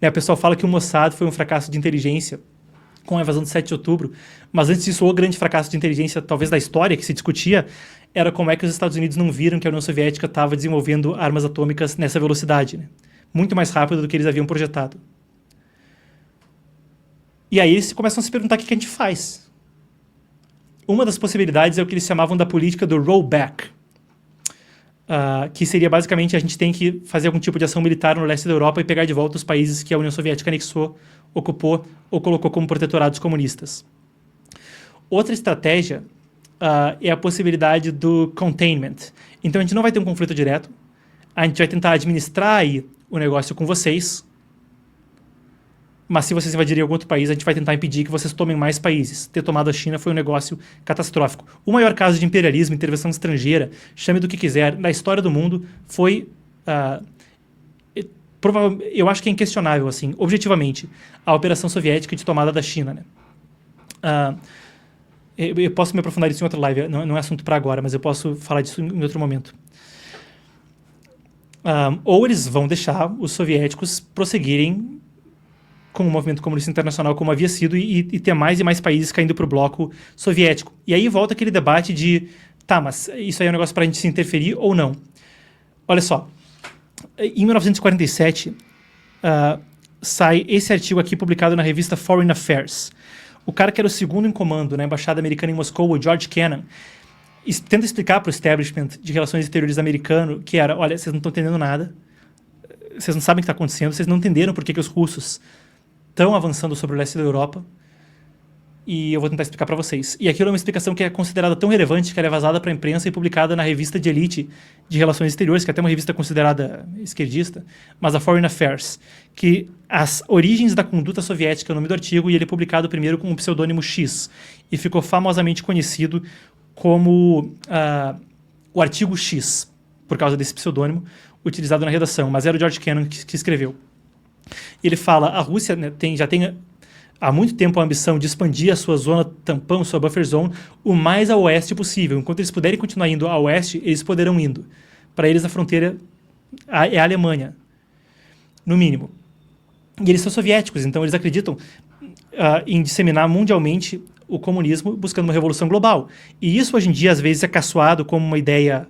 O pessoal fala que o Mossad foi um fracasso de inteligência com a invasão de 7 de outubro, mas antes disso, o grande fracasso de inteligência, talvez da história, que se discutia, era como é que os Estados Unidos não viram que a União Soviética estava desenvolvendo armas atômicas nessa velocidade, muito mais rápido do que eles haviam projetado. E aí eles começam a se perguntar o que a gente faz. Uma das possibilidades é o que eles chamavam da política do rollback, que seria basicamente a gente tem que fazer algum tipo de ação militar no leste da Europa e pegar de volta os países que a União Soviética anexou, ocupou ou colocou como protetorados comunistas. Outra estratégia é a possibilidade do containment. Então a gente não vai ter um conflito direto, a gente vai tentar administrar aí o negócio com vocês, mas se vocês invadirem algum outro país, a gente vai tentar impedir que vocês tomem mais países. Ter tomado a China foi um negócio catastrófico. O maior caso de imperialismo, intervenção estrangeira, chame do que quiser, na história do mundo, foi... eu acho que é inquestionável, assim, objetivamente, a operação soviética de tomada da China. Eu posso me aprofundar nisso em outra live, não é assunto para agora, mas eu posso falar disso em outro momento. Ou eles vão deixar os soviéticos prosseguirem com o movimento comunista internacional como havia sido e ter mais e mais países caindo para o bloco soviético. E aí volta aquele debate de, mas isso aí é um negócio para a gente se interferir ou não? Olha só, em 1947, sai esse artigo aqui publicado na revista Foreign Affairs. O cara que era o segundo em comando na embaixada americana em Moscou, o George Kennan, tenta explicar para o establishment de relações exteriores americano que era, olha, vocês não estão entendendo nada, vocês não sabem o que está acontecendo, vocês não entenderam por que os russos estão avançando sobre o leste da Europa e eu vou tentar explicar para vocês. E aquilo é uma explicação que é considerada tão relevante que ela é vazada para a imprensa e publicada na revista de elite de relações exteriores, que é até uma revista considerada esquerdista, mas a Foreign Affairs, que as origens da conduta soviética é o nome do artigo e ele é publicado primeiro com o pseudônimo X e ficou famosamente conhecido como o artigo X, por causa desse pseudônimo utilizado na redação, mas era o George Kennan que escreveu. Ele fala, a Rússia já tem há muito tempo a ambição de expandir a sua zona tampão, sua buffer zone, o mais a oeste possível. Enquanto eles puderem continuar indo a oeste, eles poderão indo. Para eles a fronteira é a Alemanha, no mínimo. E eles são soviéticos, então eles acreditam em disseminar mundialmente o comunismo buscando uma revolução global. E isso hoje em dia às vezes é caçoado como uma ideia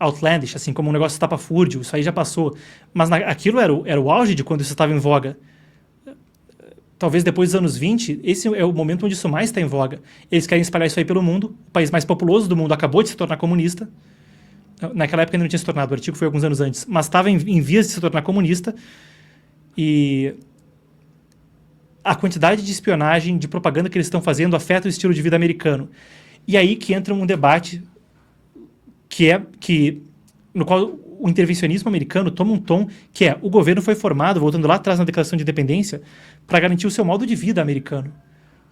outlandish, assim, como um negócio estapafúrdio, isso aí já passou. Mas aquilo era o auge de quando isso estava em voga. Talvez depois dos anos 20, esse é o momento onde isso mais está em voga. Eles querem espalhar isso aí pelo mundo. O país mais populoso do mundo acabou de se tornar comunista. Naquela época ainda não tinha se tornado, o artigo foi alguns anos antes. Mas estava em vias de se tornar comunista. E a quantidade de espionagem, de propaganda que eles estão fazendo afeta o estilo de vida americano. E aí que entra um debate no qual o intervencionismo americano toma um tom que é: o governo foi formado, voltando lá atrás na Declaração de Independência, para garantir o seu modo de vida americano,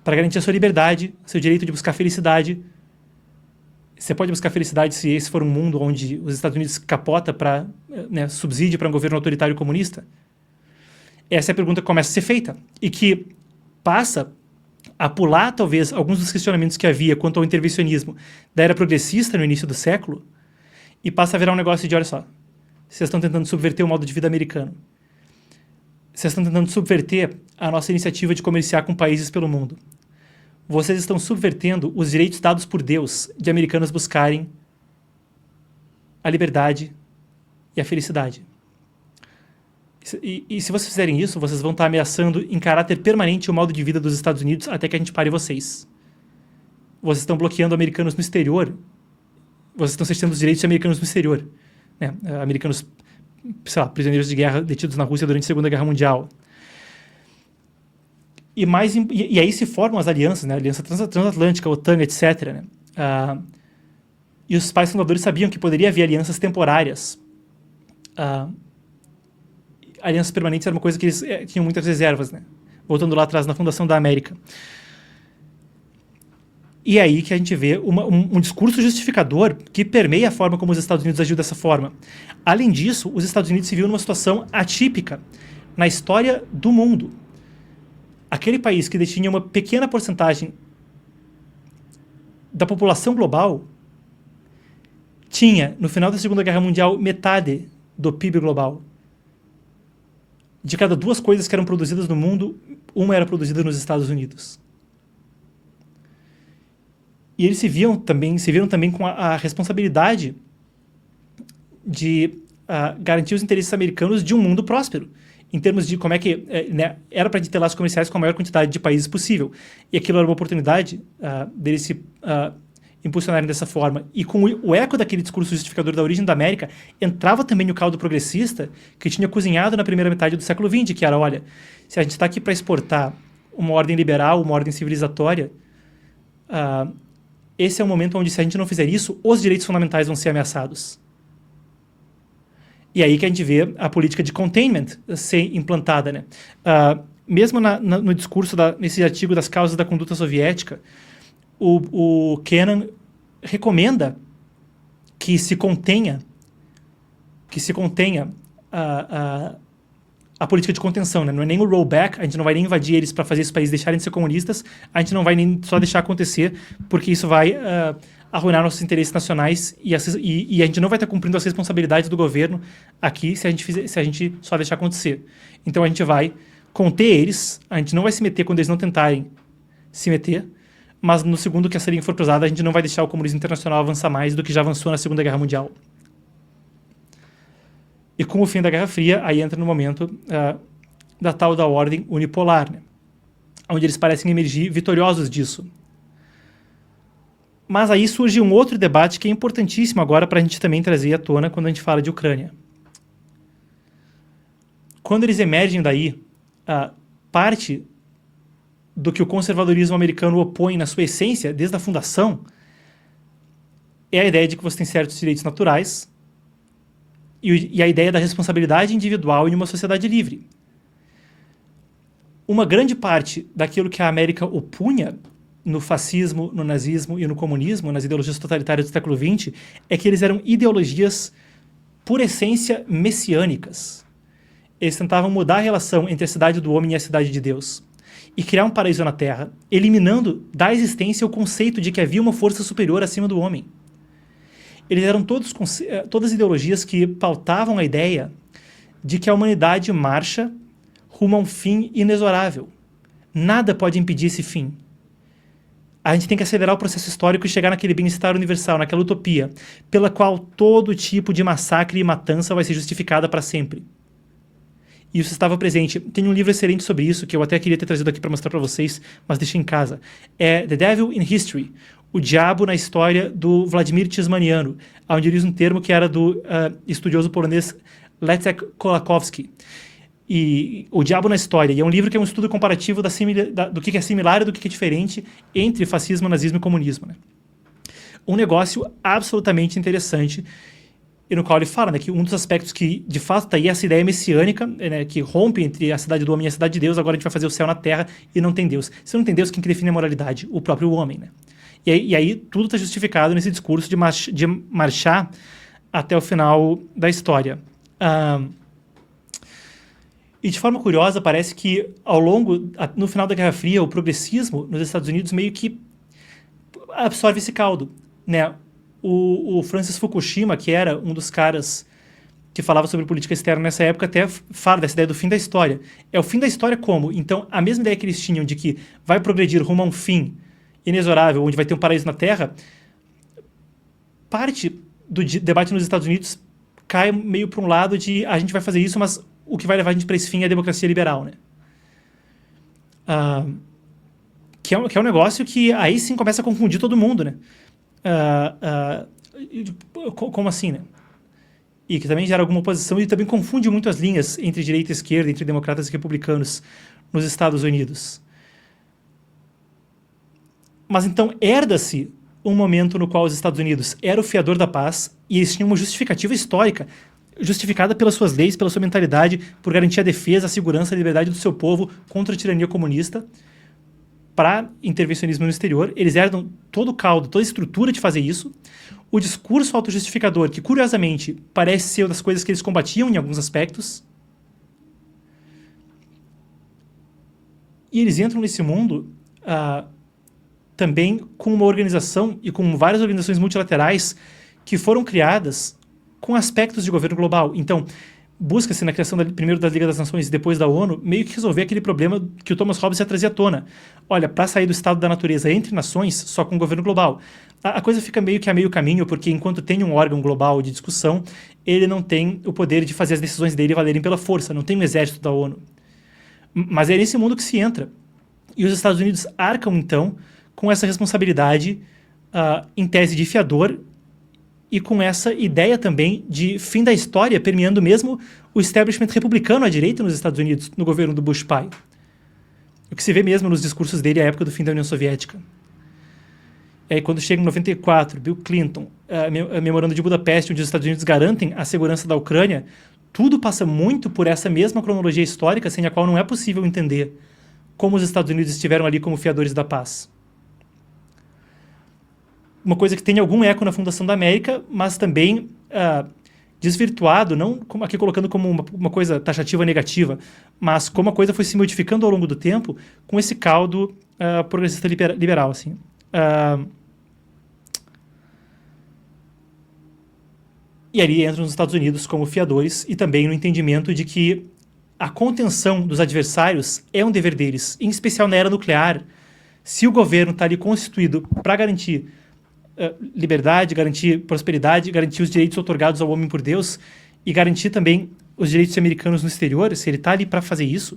para garantir a sua liberdade, seu direito de buscar felicidade. Você pode buscar felicidade se esse for um mundo onde os Estados Unidos capota para subsídio para um governo autoritário comunista? Essa é a pergunta que começa a ser feita e que passa a pular, talvez, alguns dos questionamentos que havia quanto ao intervencionismo da era progressista no início do século e passa a virar um negócio de: olha só, vocês estão tentando subverter o modo de vida americano. Vocês estão tentando subverter a nossa iniciativa de comerciar com países pelo mundo. Vocês estão subvertendo os direitos dados por Deus de americanos buscarem a liberdade e a felicidade. E se vocês fizerem isso, vocês vão estar ameaçando em caráter permanente o modo de vida dos Estados Unidos até que a gente pare vocês. Vocês estão bloqueando americanos no exterior. Vocês estão cerceando os direitos de americanos no exterior. Né? Americanos, sei lá, prisioneiros de guerra detidos na Rússia durante a Segunda Guerra Mundial. E aí se formam as alianças, né? Aliança Transatlântica, OTAN, etc. Né? E os pais fundadores sabiam que poderia haver alianças temporárias. Alianças permanentes era uma coisa que eles tinham muitas reservas, né? Voltando lá atrás na fundação da América. E é aí que a gente vê um discurso justificador que permeia a forma como os Estados Unidos agiu dessa forma. Além disso, os Estados Unidos se viu numa situação atípica na história do mundo. Aquele país que detinha uma pequena porcentagem da população global tinha, no final da Segunda Guerra Mundial, metade do PIB global. De cada 2 coisas que eram produzidas no mundo, uma era produzida nos Estados Unidos. E eles se viram também com a responsabilidade de garantir os interesses americanos de um mundo próspero, em termos de como é que era para ter laços comerciais com a maior quantidade de países possível. E aquilo era uma oportunidade deles se impulsionarem dessa forma. E com o eco daquele discurso justificador da origem da América, entrava também o caldo progressista que tinha cozinhado na primeira metade do século XX, que era: olha, se a gente está aqui para exportar uma ordem liberal, uma ordem civilizatória, esse é o momento onde, se a gente não fizer isso, os direitos fundamentais vão ser ameaçados. E aí que a gente vê a política de containment ser implantada, né? Mesmo no discurso, nesse artigo das causas da conduta soviética, o Kennan recomenda que se contenha a política de contenção, né? Não é nem o rollback, a gente não vai nem invadir eles para fazer esses países deixarem de ser comunistas, a gente não vai nem só deixar acontecer, porque isso vai arruinar nossos interesses nacionais e a gente não vai estar cumprindo as responsabilidades do governo aqui se a gente só deixar acontecer. Então a gente vai conter eles, a gente não vai se meter quando eles não tentarem se meter, mas no segundo que essa linha for cruzada, a gente não vai deixar o comunismo internacional avançar mais do que já avançou na Segunda Guerra Mundial. E com o fim da Guerra Fria, aí entra no momento da tal da ordem unipolar, né? Onde eles parecem emergir vitoriosos disso. Mas aí surge um outro debate que é importantíssimo agora para a gente também trazer à tona quando a gente fala de Ucrânia. Quando eles emergem daí, parte do que o conservadorismo americano opõe na sua essência, desde a fundação, é a ideia de que você tem certos direitos naturais e a ideia da responsabilidade individual em uma sociedade livre. Uma grande parte daquilo que a América opunha no fascismo, no nazismo e no comunismo, nas ideologias totalitárias do século XX, é que eles eram ideologias, por essência, messiânicas. Eles tentavam mudar a relação entre a cidade do homem e a cidade de Deus e criar um paraíso na Terra, eliminando da existência o conceito de que havia uma força superior acima do homem. Eles eram todas ideologias que pautavam a ideia de que a humanidade marcha rumo a um fim inexorável. Nada pode impedir esse fim. a gente tem que acelerar o processo histórico e chegar naquele bem-estar universal, naquela utopia, pela qual todo tipo de massacre e matança vai ser justificada para sempre. E isso estava presente. Tem um livro excelente sobre isso, que eu até queria ter trazido aqui para mostrar para vocês, mas deixei em casa. É The Devil in History, O Diabo na História, do Vladimir Tismaniano, onde ele usa um termo que era do estudioso polonês Leszek Kolakowski. E O Diabo na História. E é um livro que é um estudo comparativo do que é similar e do que é diferente entre fascismo, nazismo e comunismo. Né? Um negócio absolutamente interessante, e no qual ele fala, né, que um dos aspectos que, de fato, está aí essa ideia messiânica, né, que rompe entre a cidade do homem e a cidade de Deus, agora a gente vai fazer o céu na terra e não tem Deus. Se não tem Deus, quem que define a moralidade? O próprio homem, né? E aí tudo está justificado nesse discurso de marchar até o final da história. E de forma curiosa, parece que no final da Guerra Fria, o progressismo nos Estados Unidos meio que absorve esse caldo, né? O Francis Fukushima, que era um dos caras que falava sobre política externa nessa época, até fala dessa ideia do fim da história. É o fim da história como? Então, a mesma ideia que eles tinham de que vai progredir rumo a um fim inexorável, onde vai ter um paraíso na Terra, parte do debate nos Estados Unidos cai meio para um lado de a gente vai fazer isso, mas o que vai levar a gente para esse fim é a democracia liberal, né? Que é um negócio que aí sim começa a confundir todo mundo, né? Como assim, né? E que também gera alguma oposição e também confunde muito as linhas entre direita e esquerda, entre democratas e republicanos nos Estados Unidos. Mas então herda-se um momento no qual os Estados Unidos era o fiador da paz e eles tinham uma justificativa histórica, justificada pelas suas leis, pela sua mentalidade, por garantir a defesa, a segurança e a liberdade do seu povo contra a tirania comunista, para intervencionismo no exterior. Eles herdam todo o caldo, toda a estrutura de fazer isso. O discurso autojustificador, que curiosamente parece ser uma das coisas que eles combatiam em alguns aspectos. E eles entram nesse mundo também com uma organização e com várias organizações multilaterais que foram criadas com aspectos de governo global. Então, busca-se na criação primeiro da Liga das Nações e depois da ONU, meio que resolver aquele problema que o Thomas Hobbes já trazia à tona. Olha, para sair do estado da natureza entre nações, só com o governo global. A coisa fica meio que a meio caminho, porque enquanto tem um órgão global de discussão, ele não tem o poder de fazer as decisões dele valerem pela força, não tem um exército da ONU. Mas é nesse mundo que se entra. E os Estados Unidos arcam, então, com essa responsabilidade, em tese de fiador, e com essa ideia também de fim da história, permeando mesmo o establishment republicano à direita nos Estados Unidos, no governo do Bush pai. O que se vê mesmo nos discursos dele à época do fim da União Soviética. E aí, quando chega em 94, Bill Clinton, a memorando de Budapeste, onde os Estados Unidos garantem a segurança da Ucrânia, tudo passa muito por essa mesma cronologia histórica, sem a qual não é possível entender como os Estados Unidos estiveram ali como fiadores da paz. Uma coisa que tem algum eco na fundação da América, mas também desvirtuado, não aqui colocando como uma coisa taxativa negativa, mas como a coisa foi se modificando ao longo do tempo com esse caldo progressista liberal. Assim. E ali entram os Estados Unidos como fiadores e também no entendimento de que a contenção dos adversários é um dever deles, em especial na era nuclear. Se o governo está ali constituído para garantir liberdade, garantir prosperidade, garantir os direitos otorgados ao homem por Deus e garantir também os direitos americanos no exterior, se ele está ali para fazer isso,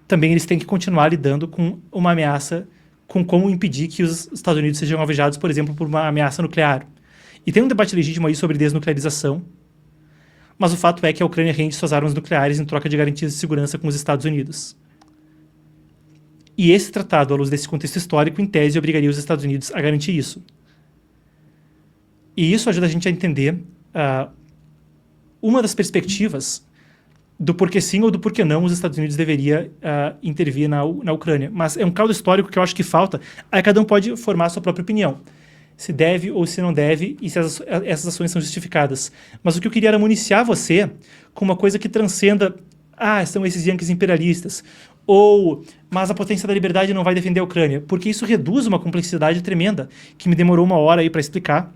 também eles têm que continuar lidando com uma ameaça, com como impedir que os Estados Unidos sejam alvejados, por exemplo, por uma ameaça nuclear. E tem um debate legítimo aí sobre desnuclearização, mas o fato é que a Ucrânia rende suas armas nucleares em troca de garantias de segurança com os Estados Unidos. E esse tratado, à luz desse contexto histórico, em tese, obrigaria os Estados Unidos a garantir isso. E isso ajuda a gente a entender uma das perspectivas do porquê sim ou do porquê não os Estados Unidos deveria intervir na Ucrânia. Mas é um caldo histórico que eu acho que falta, aí cada um pode formar a sua própria opinião. Se deve ou se não deve e se essas ações são justificadas. Mas o que eu queria era municiar você com uma coisa que transcenda são esses yankees imperialistas, mas a potência da liberdade não vai defender a Ucrânia, porque isso reduz uma complexidade tremenda, que me demorou uma hora aí para explicar.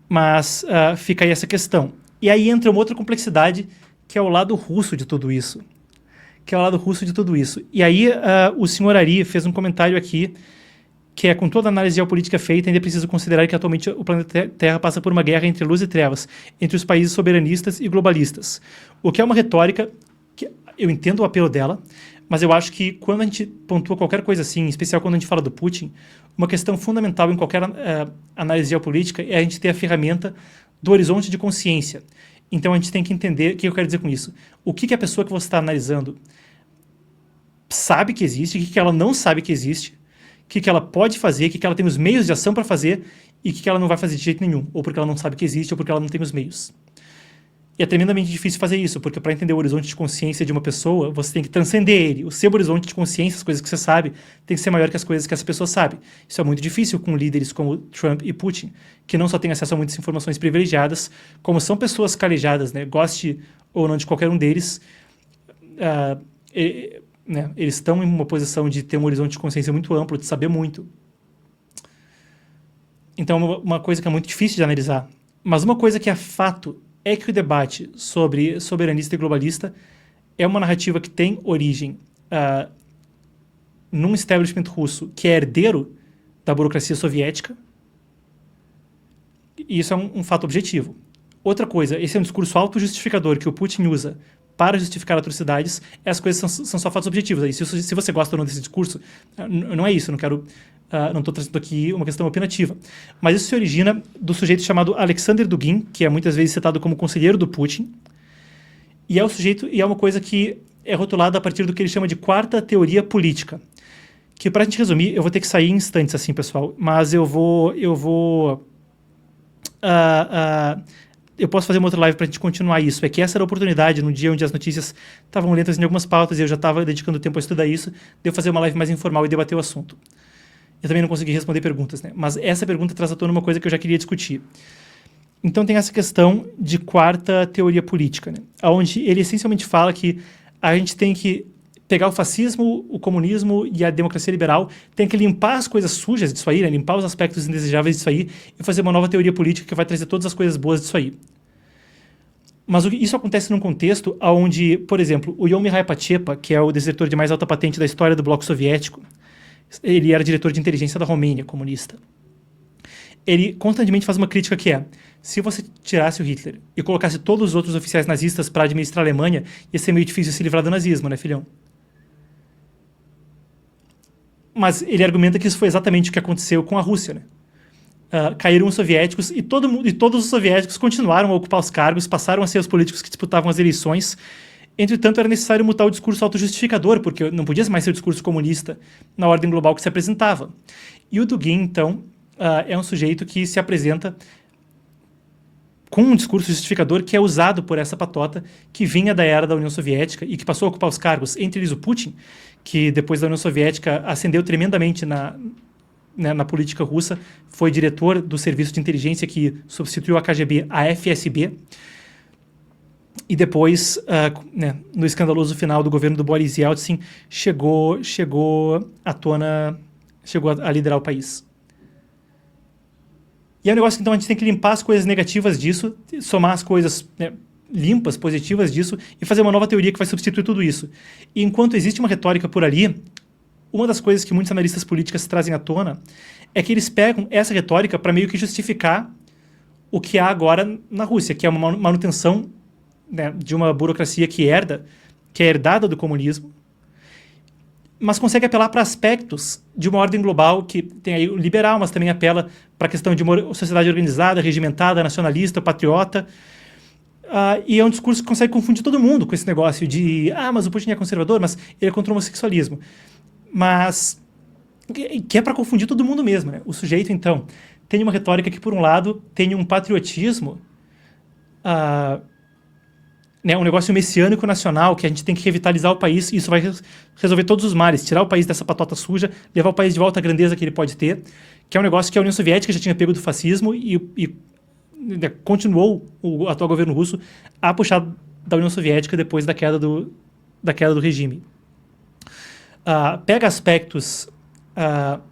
Mas fica aí essa questão. E aí entra uma outra complexidade, que é o lado russo de tudo isso, que é o lado russo de tudo isso. E aí o senhor Ari fez um comentário aqui, que é, com toda a análise geopolítica feita, ainda é preciso considerar que atualmente o planeta Terra passa por uma guerra entre luz e trevas, entre os países soberanistas e globalistas. O que é uma retórica que eu entendo o apelo dela, mas eu acho que quando a gente pontua qualquer coisa assim, em especial quando a gente fala do Putin, uma questão fundamental em qualquer análise geopolítica é a gente ter a ferramenta do horizonte de consciência. Então a gente tem que entender o que eu quero dizer com isso. O que a pessoa que você está analisando sabe que existe, o que ela não sabe que existe, o que ela pode fazer, o que ela tem os meios de ação para fazer e o que ela não vai fazer de jeito nenhum, ou porque ela não sabe que existe, ou porque ela não tem os meios. E é tremendamente difícil fazer isso, porque para entender o horizonte de consciência de uma pessoa, você tem que transcender ele. O seu horizonte de consciência, as coisas que você sabe, tem que ser maior que as coisas que essa pessoa sabe. Isso é muito difícil com líderes como Trump e Putin, que não só têm acesso a muitas informações privilegiadas, como são pessoas calejadas, né, goste ou não de qualquer um deles, né, eles estão em uma posição de ter um horizonte de consciência muito amplo, de saber muito. Então, uma coisa que é muito difícil de analisar. Mas uma coisa que é fato é que o debate sobre soberanista e globalista é uma narrativa que tem origem num establishment russo que é herdeiro da burocracia soviética. E isso é um fato objetivo. Outra coisa, esse é um discurso autojustificador que o Putin usa para justificar atrocidades. Essas coisas são só fatos objetivos. Aí, se você gosta ou não desse discurso, não é isso, não estou trazendo aqui uma questão opinativa. Mas isso se origina do sujeito chamado Alexander Dugin, que é muitas vezes citado como conselheiro do Putin, e é uma coisa que é rotulada a partir do que ele chama de quarta teoria política. Que, para a gente resumir, eu vou ter que sair em instantes assim, pessoal, mas eu posso fazer uma outra live para a gente continuar isso. É que essa era a oportunidade, no dia onde as notícias estavam lentas em algumas pautas e eu já estava dedicando tempo a estudar isso, de eu fazer uma live mais informal e debater o assunto. Eu também não consegui responder perguntas, né? Mas essa pergunta traz à tona uma coisa que eu já queria discutir. Então tem essa questão de quarta teoria política, né? Onde ele essencialmente fala que a gente tem que pegar o fascismo, o comunismo e a democracia liberal, tem que limpar as coisas sujas disso aí, né? Limpar os aspectos indesejáveis disso aí e fazer uma nova teoria política que vai trazer todas as coisas boas disso aí. Mas isso acontece num contexto onde, por exemplo, o Ion Mihai Pacepa, que é o desertor de mais alta patente da história do bloco soviético, ele era diretor de inteligência da Romênia, comunista. Ele constantemente faz uma crítica que é: se você tirasse o Hitler e colocasse todos os outros oficiais nazistas para administrar a Alemanha, ia ser meio difícil se livrar do nazismo, né, filhão? Mas ele argumenta que isso foi exatamente o que aconteceu com a Rússia, né? Caíram os soviéticos e todos os soviéticos continuaram a ocupar os cargos, passaram a ser os políticos que disputavam as eleições. Entretanto, era necessário mutar o discurso autojustificador, porque não podia mais ser o discurso comunista na ordem global que se apresentava. E o Dugin, então, é um sujeito que se apresenta com um discurso justificador que é usado por essa patota que vinha da era da União Soviética e que passou a ocupar os cargos, entre eles o Putin, que depois da União Soviética ascendeu tremendamente na política russa, foi diretor do serviço de inteligência que substituiu a KGB, a FSB, e depois, no escandaloso final do governo do Boris Yeltsin, chegou a liderar o país. E é um negócio que então a gente tem que limpar as coisas negativas disso, somar as coisas limpas, positivas disso, e fazer uma nova teoria que vai substituir tudo isso. E enquanto existe uma retórica por ali, uma das coisas que muitos analistas políticos trazem à tona é que eles pegam essa retórica para meio que justificar o que há agora na Rússia, que é uma manutenção, né, de uma burocracia que é herdada do comunismo, mas consegue apelar para aspectos de uma ordem global que tem aí o liberal, mas também apela para a questão de uma sociedade organizada, regimentada, nacionalista, patriota. E é um discurso que consegue confundir todo mundo com esse negócio de mas o Putin é conservador, mas ele é contra o homossexualismo. Mas que é para confundir todo mundo mesmo, né? O sujeito, então, tem uma retórica que, por um lado, tem um patriotismo, um negócio messiânico nacional, que a gente tem que revitalizar o país, e isso vai resolver todos os males, tirar o país dessa patota suja, levar o país de volta à grandeza que ele pode ter, que é um negócio que a União Soviética já tinha pego do fascismo e continuou o atual governo russo a puxar da União Soviética depois da queda do regime. Pega aspectos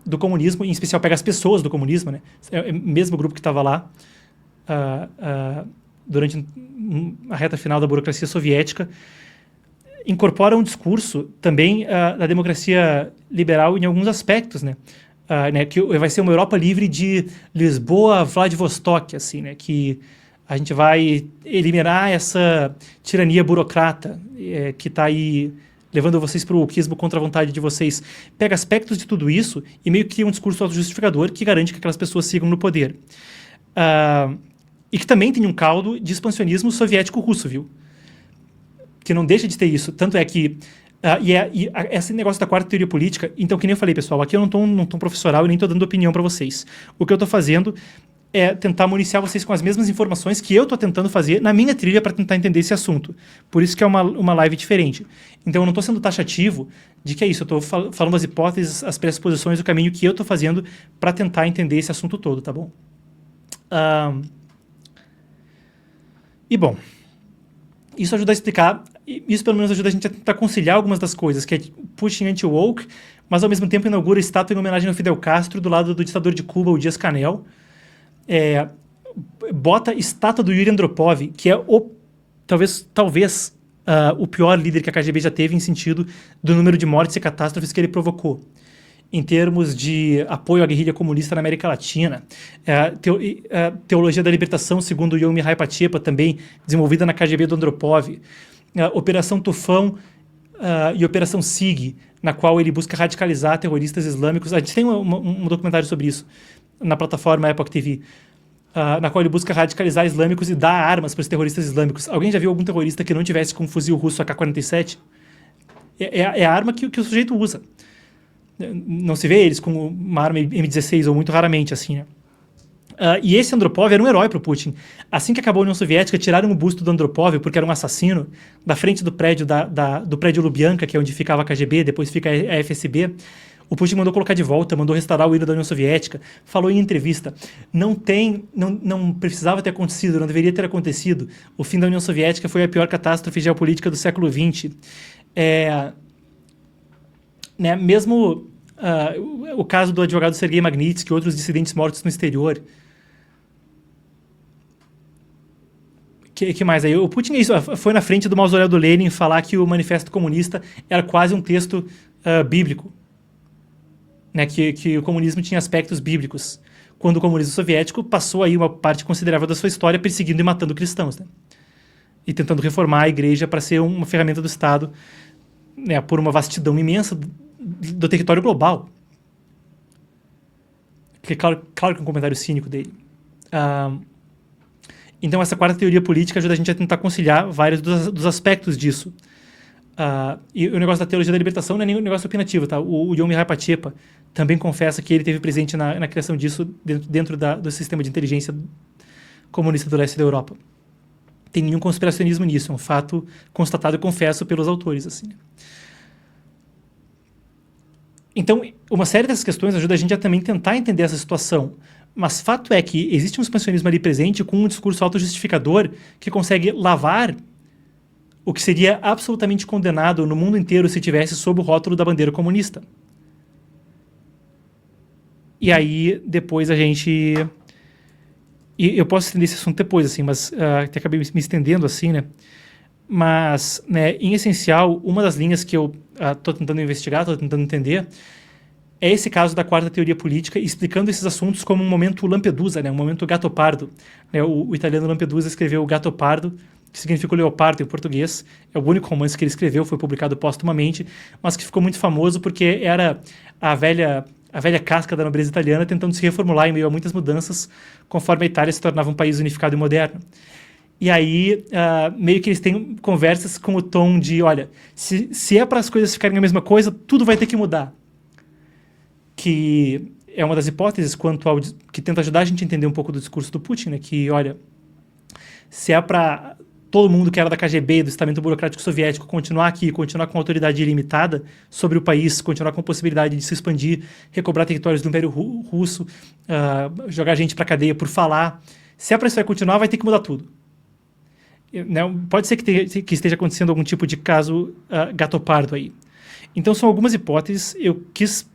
do comunismo, em especial pega as pessoas do comunismo, né? É o mesmo grupo que estava lá durante a reta final da burocracia soviética, incorpora um discurso também da democracia liberal em alguns aspectos, né? Que vai ser uma Europa livre de Lisboa a Vladivostok, assim, né? Que a gente vai eliminar essa tirania burocrata que está aí levando vocês para o wokeismo contra a vontade de vocês. Pega aspectos de tudo isso e meio que cria um discurso autojustificador que garante que aquelas pessoas sigam no poder. E que também tem um caldo de expansionismo soviético-russo, viu? Que não deixa de ter isso. Tanto é que... esse negócio da quarta teoria política... Então, que nem eu falei, pessoal, aqui eu não tô professoral e nem estou dando opinião para vocês. O que eu estou fazendo é tentar municiar vocês com as mesmas informações que eu estou tentando fazer na minha trilha para tentar entender esse assunto. Por isso que é uma live diferente. Então, eu não estou sendo taxativo de que é isso. Eu estou falando as hipóteses, as pressuposições, o caminho que eu estou fazendo para tentar entender esse assunto todo, tá bom? E, bom, isso ajuda a explicar... Isso, pelo menos, ajuda a gente a tentar conciliar algumas das coisas, que é Putin anti-woke, mas, ao mesmo tempo, inaugura estátua em homenagem ao Fidel Castro, do lado do ditador de Cuba, o Dias-Canel. Bota estátua do Yuri Andropov, que é talvez o pior líder que a KGB já teve em sentido do número de mortes e catástrofes que ele provocou, em termos de apoio à guerrilha comunista na América Latina. Teologia da libertação, segundo Yom Mihai Pachepa, também desenvolvida na KGB do Andropov. Operação Tufão e Operação SIG, na qual ele busca radicalizar terroristas islâmicos. A gente tem um documentário sobre isso na plataforma Epoch TV, na qual ele busca radicalizar islâmicos e dar armas para os terroristas islâmicos. Alguém já viu algum terrorista que não tivesse com um fuzil russo AK-47? É a arma que o sujeito usa. Não se vê eles com uma arma M16, ou muito raramente, assim, né? E esse Andropov era um herói para o Putin. Assim que acabou a União Soviética, tiraram o busto do Andropov, porque era um assassino, da frente do prédio do prédio Lubyanka, que é onde ficava a KGB, depois fica a FSB. O Putin mandou colocar de volta, mandou restaurar o hino da União Soviética, falou em entrevista, não precisava ter acontecido, não deveria ter acontecido. O fim da União Soviética foi a pior catástrofe geopolítica do século XX. Mesmo o caso do advogado Sergei Magnitsky e outros dissidentes mortos no exterior. Que mais aí? O Putin foi na frente do mausoléu do Lenin falar que o Manifesto Comunista era quase um texto bíblico. Né, que o comunismo tinha aspectos bíblicos, quando o comunismo soviético passou aí uma parte considerável da sua história perseguindo e matando cristãos, né? E tentando reformar a igreja para ser uma ferramenta do Estado, né, por uma vastidão imensa do território global. Que, claro que é um comentário cínico dele. Então, essa quarta teoria política ajuda a gente a tentar conciliar vários dos aspectos disso. E o negócio da teologia da libertação não é nenhum negócio opinativo, tá? O Yom Mihai Pachepa também confessa que ele teve presente na criação disso dentro do sistema de inteligência comunista do leste da Europa. Tem nenhum conspiracionismo nisso, é um fato constatado e confesso pelos autores, assim. Então, uma série dessas questões ajuda a gente a também tentar entender essa situação. Mas fato é que existe um expansionismo ali presente com um discurso autojustificador que consegue lavar o que seria absolutamente condenado no mundo inteiro se tivesse sob o rótulo da bandeira comunista. E aí, depois a gente... E eu posso estender esse assunto depois, assim, mas até acabei me estendendo assim, né? Mas, né, em essencial, uma das linhas que eu estou tentando investigar, estou tentando entender, é esse caso da quarta teoria política, explicando esses assuntos como um momento Lampedusa, né? Um momento Gattopardo. Né? O italiano Lampedusa escreveu o Gattopardo, que significa o leopardo em português. É o único romance que ele escreveu, foi publicado póstumamente, mas que ficou muito famoso porque era a velha casca da nobreza italiana tentando se reformular em meio a muitas mudanças, conforme a Itália se tornava um país unificado e moderno. E aí, meio que eles têm conversas com o tom de, olha, se é para as coisas ficarem a mesma coisa, tudo vai ter que mudar. Que é uma das hipóteses que tenta ajudar a gente a entender um pouco do discurso do Putin, né? Que, olha, se é para todo mundo que era da KGB, do estamento burocrático soviético, continuar aqui, continuar com autoridade ilimitada sobre o país, continuar com a possibilidade de se expandir, recobrar territórios do Império Russo, jogar gente para cadeia por falar, se é para isso vai continuar, vai ter que mudar tudo. Pode ser que esteja acontecendo algum tipo de caso Gattopardo aí. Então, são algumas hipóteses.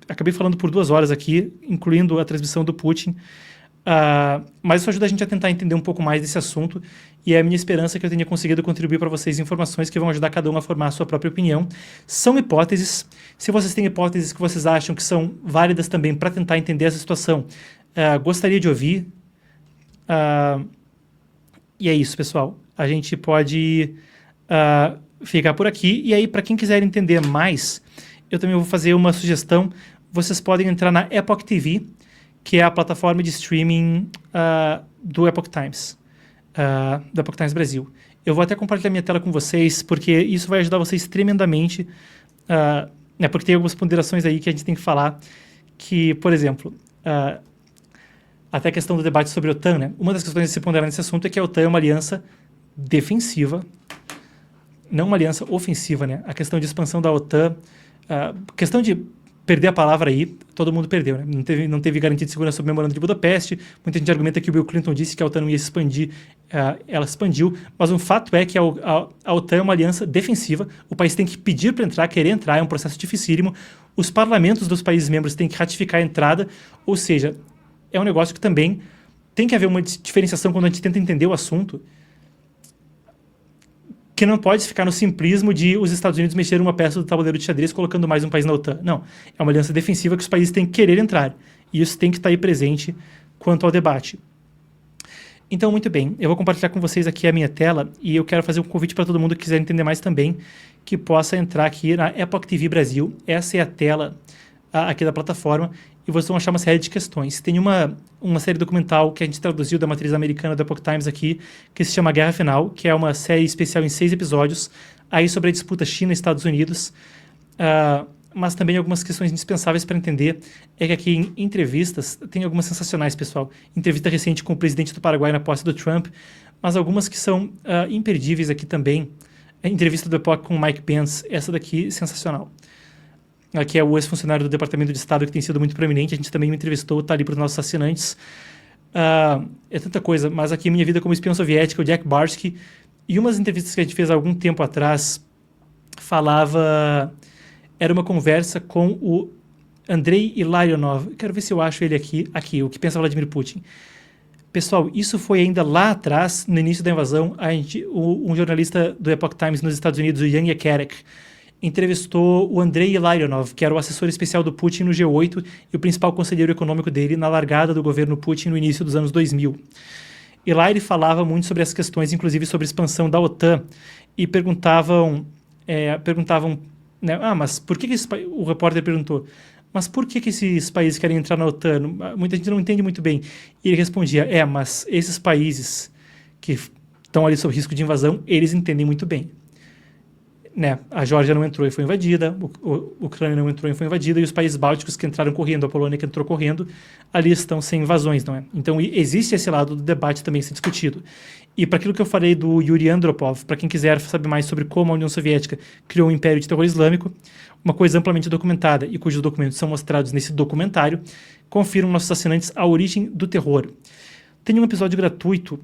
Acabei falando por 2 horas aqui, incluindo a transmissão do Putin, Mas isso ajuda a gente a tentar entender um pouco mais desse assunto e é a minha esperança que eu tenha conseguido contribuir para vocês informações que vão ajudar cada um a formar a sua própria opinião. São hipóteses. Se vocês têm hipóteses que vocês acham que são válidas também para tentar entender essa situação, gostaria de ouvir. E é isso, pessoal. A gente pode ficar por aqui. E aí, para quem quiser entender mais, eu também vou fazer uma sugestão. Vocês podem entrar na Epoch TV, que é a plataforma de streaming do Epoch Times, do Epoch Times Brasil. Eu vou até compartilhar minha tela com vocês, porque isso vai ajudar vocês tremendamente, porque tem algumas ponderações aí que a gente tem que falar, que, por exemplo, até a questão do debate sobre a OTAN, né? Uma das questões a se ponderar nesse assunto é que a OTAN é uma aliança defensiva, não uma aliança ofensiva, né? A questão de expansão da OTAN, questão de perder a palavra aí, todo mundo perdeu, né? Não teve garantia de segurança sobre o memorando de Budapeste. Muita gente argumenta que o Bill Clinton disse que a OTAN não ia se expandir, ela expandiu, mas o fato é que a OTAN é uma aliança defensiva, o país tem que pedir para entrar, querer entrar, é um processo dificílimo, os parlamentos dos países membros têm que ratificar a entrada, ou seja, é um negócio que também tem que haver uma diferenciação quando a gente tenta entender o assunto, que não pode ficar no simplismo de os Estados Unidos mexer uma peça do tabuleiro de xadrez colocando mais um país na OTAN. Não, é uma aliança defensiva que os países têm que querer entrar. E isso tem que estar aí presente quanto ao debate. Então, muito bem, eu vou compartilhar com vocês aqui a minha tela e eu quero fazer um convite para todo mundo que quiser entender mais também, que possa entrar aqui na Epoch TV Brasil. Essa é a tela aqui da plataforma e vocês vão achar uma série de questões. Tem uma série documental que a gente traduziu da matriz americana do Epoch Times aqui, que se chama Guerra Final, que é uma série especial em 6 episódios, aí sobre a disputa China e Estados Unidos, mas também algumas questões indispensáveis para entender é que aqui em entrevistas, tem algumas sensacionais, pessoal. Entrevista recente com o presidente do Paraguai na posse do Trump, mas algumas que são imperdíveis aqui também. A entrevista do Epoch com o Mike Pence, essa daqui, sensacional. Que é o ex-funcionário do Departamento de Estado que tem sido muito proeminente, a gente também me entrevistou, está ali para os nossos assinantes. É tanta coisa, mas aqui Minha Vida como Espião Soviético, o Jack Barsky, e umas entrevistas que a gente fez há algum tempo atrás, era uma conversa com o Andrei Ilarionov, quero ver se eu acho ele aqui, o que pensa Vladimir Putin. Pessoal, isso foi ainda lá atrás, no início da invasão, um jornalista do Epoch Times nos Estados Unidos, o Yan Yekerek, entrevistou o Andrei Ilarionov, que era o assessor especial do Putin no G8 e o principal conselheiro econômico dele na largada do governo Putin no início dos anos 2000. E lá ele falava muito sobre as questões, inclusive sobre a expansão da OTAN, e perguntavam, né, mas por que o repórter perguntou, mas por que esses países querem entrar na OTAN? Muita gente não entende muito bem. E ele respondia, mas esses países que estão ali sob risco de invasão, eles entendem muito bem. Né? A Geórgia não entrou e foi invadida, a Ucrânia não entrou e foi invadida, e os países bálticos que entraram correndo, a Polônia que entrou correndo, ali estão sem invasões, não é? Então existe esse lado do debate também a ser discutido. E para aquilo que eu falei do Yuri Andropov, para quem quiser saber mais sobre como a União Soviética criou um império de terror islâmico, uma coisa amplamente documentada e cujos documentos são mostrados nesse documentário, confiram nossos assinantes A Origem do Terror. Tem um episódio gratuito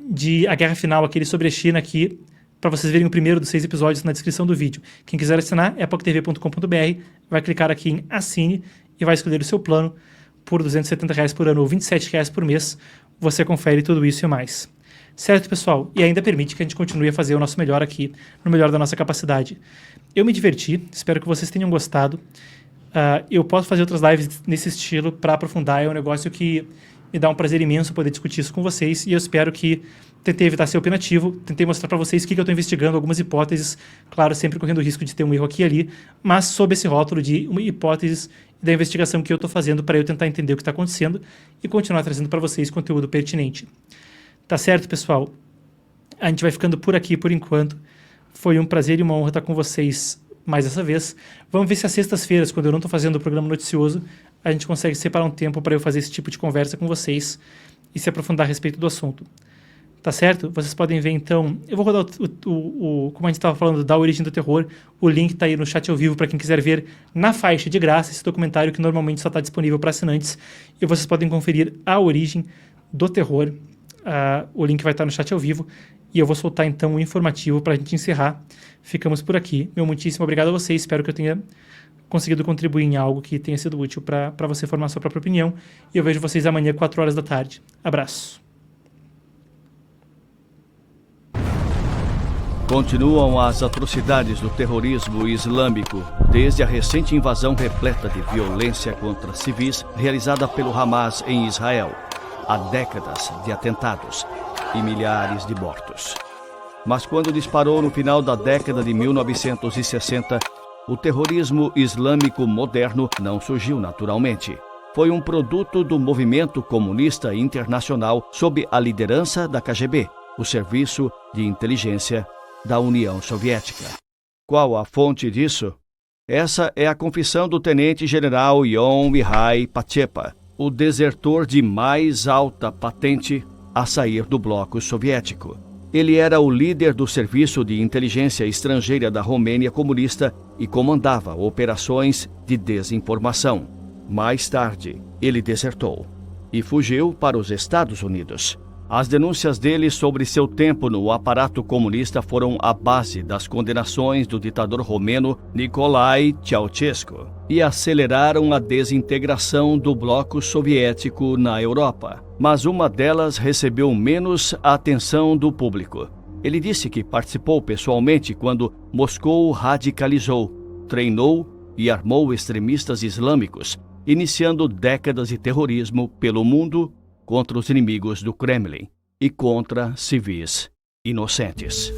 de A Guerra Final, aquele sobre a China aqui, para vocês verem o primeiro dos 6 episódios na descrição do vídeo. Quem quiser assinar, epochtv.com.br, vai clicar aqui em Assine e vai escolher o seu plano por R$270 por ano ou R$27 por mês. Você confere tudo isso e mais. Certo, pessoal? E ainda permite que a gente continue a fazer o nosso melhor aqui, no melhor da nossa capacidade. Eu me diverti, espero que vocês tenham gostado. Eu posso fazer outras lives nesse estilo para aprofundar, é um negócio que me dá um prazer imenso poder discutir isso com vocês e eu espero que tentei evitar ser opinativo, tentei mostrar para vocês o que eu estou investigando, algumas hipóteses, claro, sempre correndo o risco de ter um erro aqui e ali, mas sob esse rótulo de hipóteses da investigação que eu estou fazendo para eu tentar entender o que está acontecendo e continuar trazendo para vocês conteúdo pertinente. Tá certo, pessoal? A gente vai ficando por aqui por enquanto. Foi um prazer e uma honra estar com vocês mais dessa vez. Vamos ver se às sextas-feiras, quando eu não estou fazendo o programa noticioso, a gente consegue separar um tempo para eu fazer esse tipo de conversa com vocês e se aprofundar a respeito do assunto. Tá certo? Vocês podem ver, então... Eu vou rodar como a gente estava falando, da Origem do Terror. O link está aí no chat ao vivo para quem quiser ver na faixa de graça esse documentário que normalmente só está disponível para assinantes. E vocês podem conferir A Origem do Terror. O link vai estar no chat ao vivo. E eu vou soltar, então, um informativo para a gente encerrar. Ficamos por aqui. Meu muitíssimo obrigado a vocês. Espero que eu tenha conseguido contribuir em algo que tenha sido útil para você formar sua própria opinião. E eu vejo vocês amanhã, 4 horas da tarde. Abraço. Continuam as atrocidades do terrorismo islâmico, desde a recente invasão repleta de violência contra civis realizada pelo Hamas em Israel. Há décadas de atentados e milhares de mortos. Mas quando disparou no final da década de 1960, o terrorismo islâmico moderno não surgiu naturalmente. Foi um produto do movimento comunista internacional sob a liderança da KGB, o Serviço de Inteligência da União Soviética. Qual a fonte disso? Essa é a confissão do tenente-general Ion Mihai Pachepa, o desertor de mais alta patente a sair do bloco soviético. Ele era o líder do Serviço de Inteligência Estrangeira da Romênia comunista e comandava operações de desinformação. Mais tarde, ele desertou e fugiu para os Estados Unidos. As denúncias dele sobre seu tempo no aparato comunista foram a base das condenações do ditador romeno Nicolae Ceausescu e aceleraram a desintegração do bloco soviético na Europa. Mas uma delas recebeu menos atenção do público. Ele disse que participou pessoalmente quando Moscou radicalizou, treinou e armou extremistas islâmicos, iniciando décadas de terrorismo pelo mundo contra os inimigos do Kremlin e contra civis inocentes.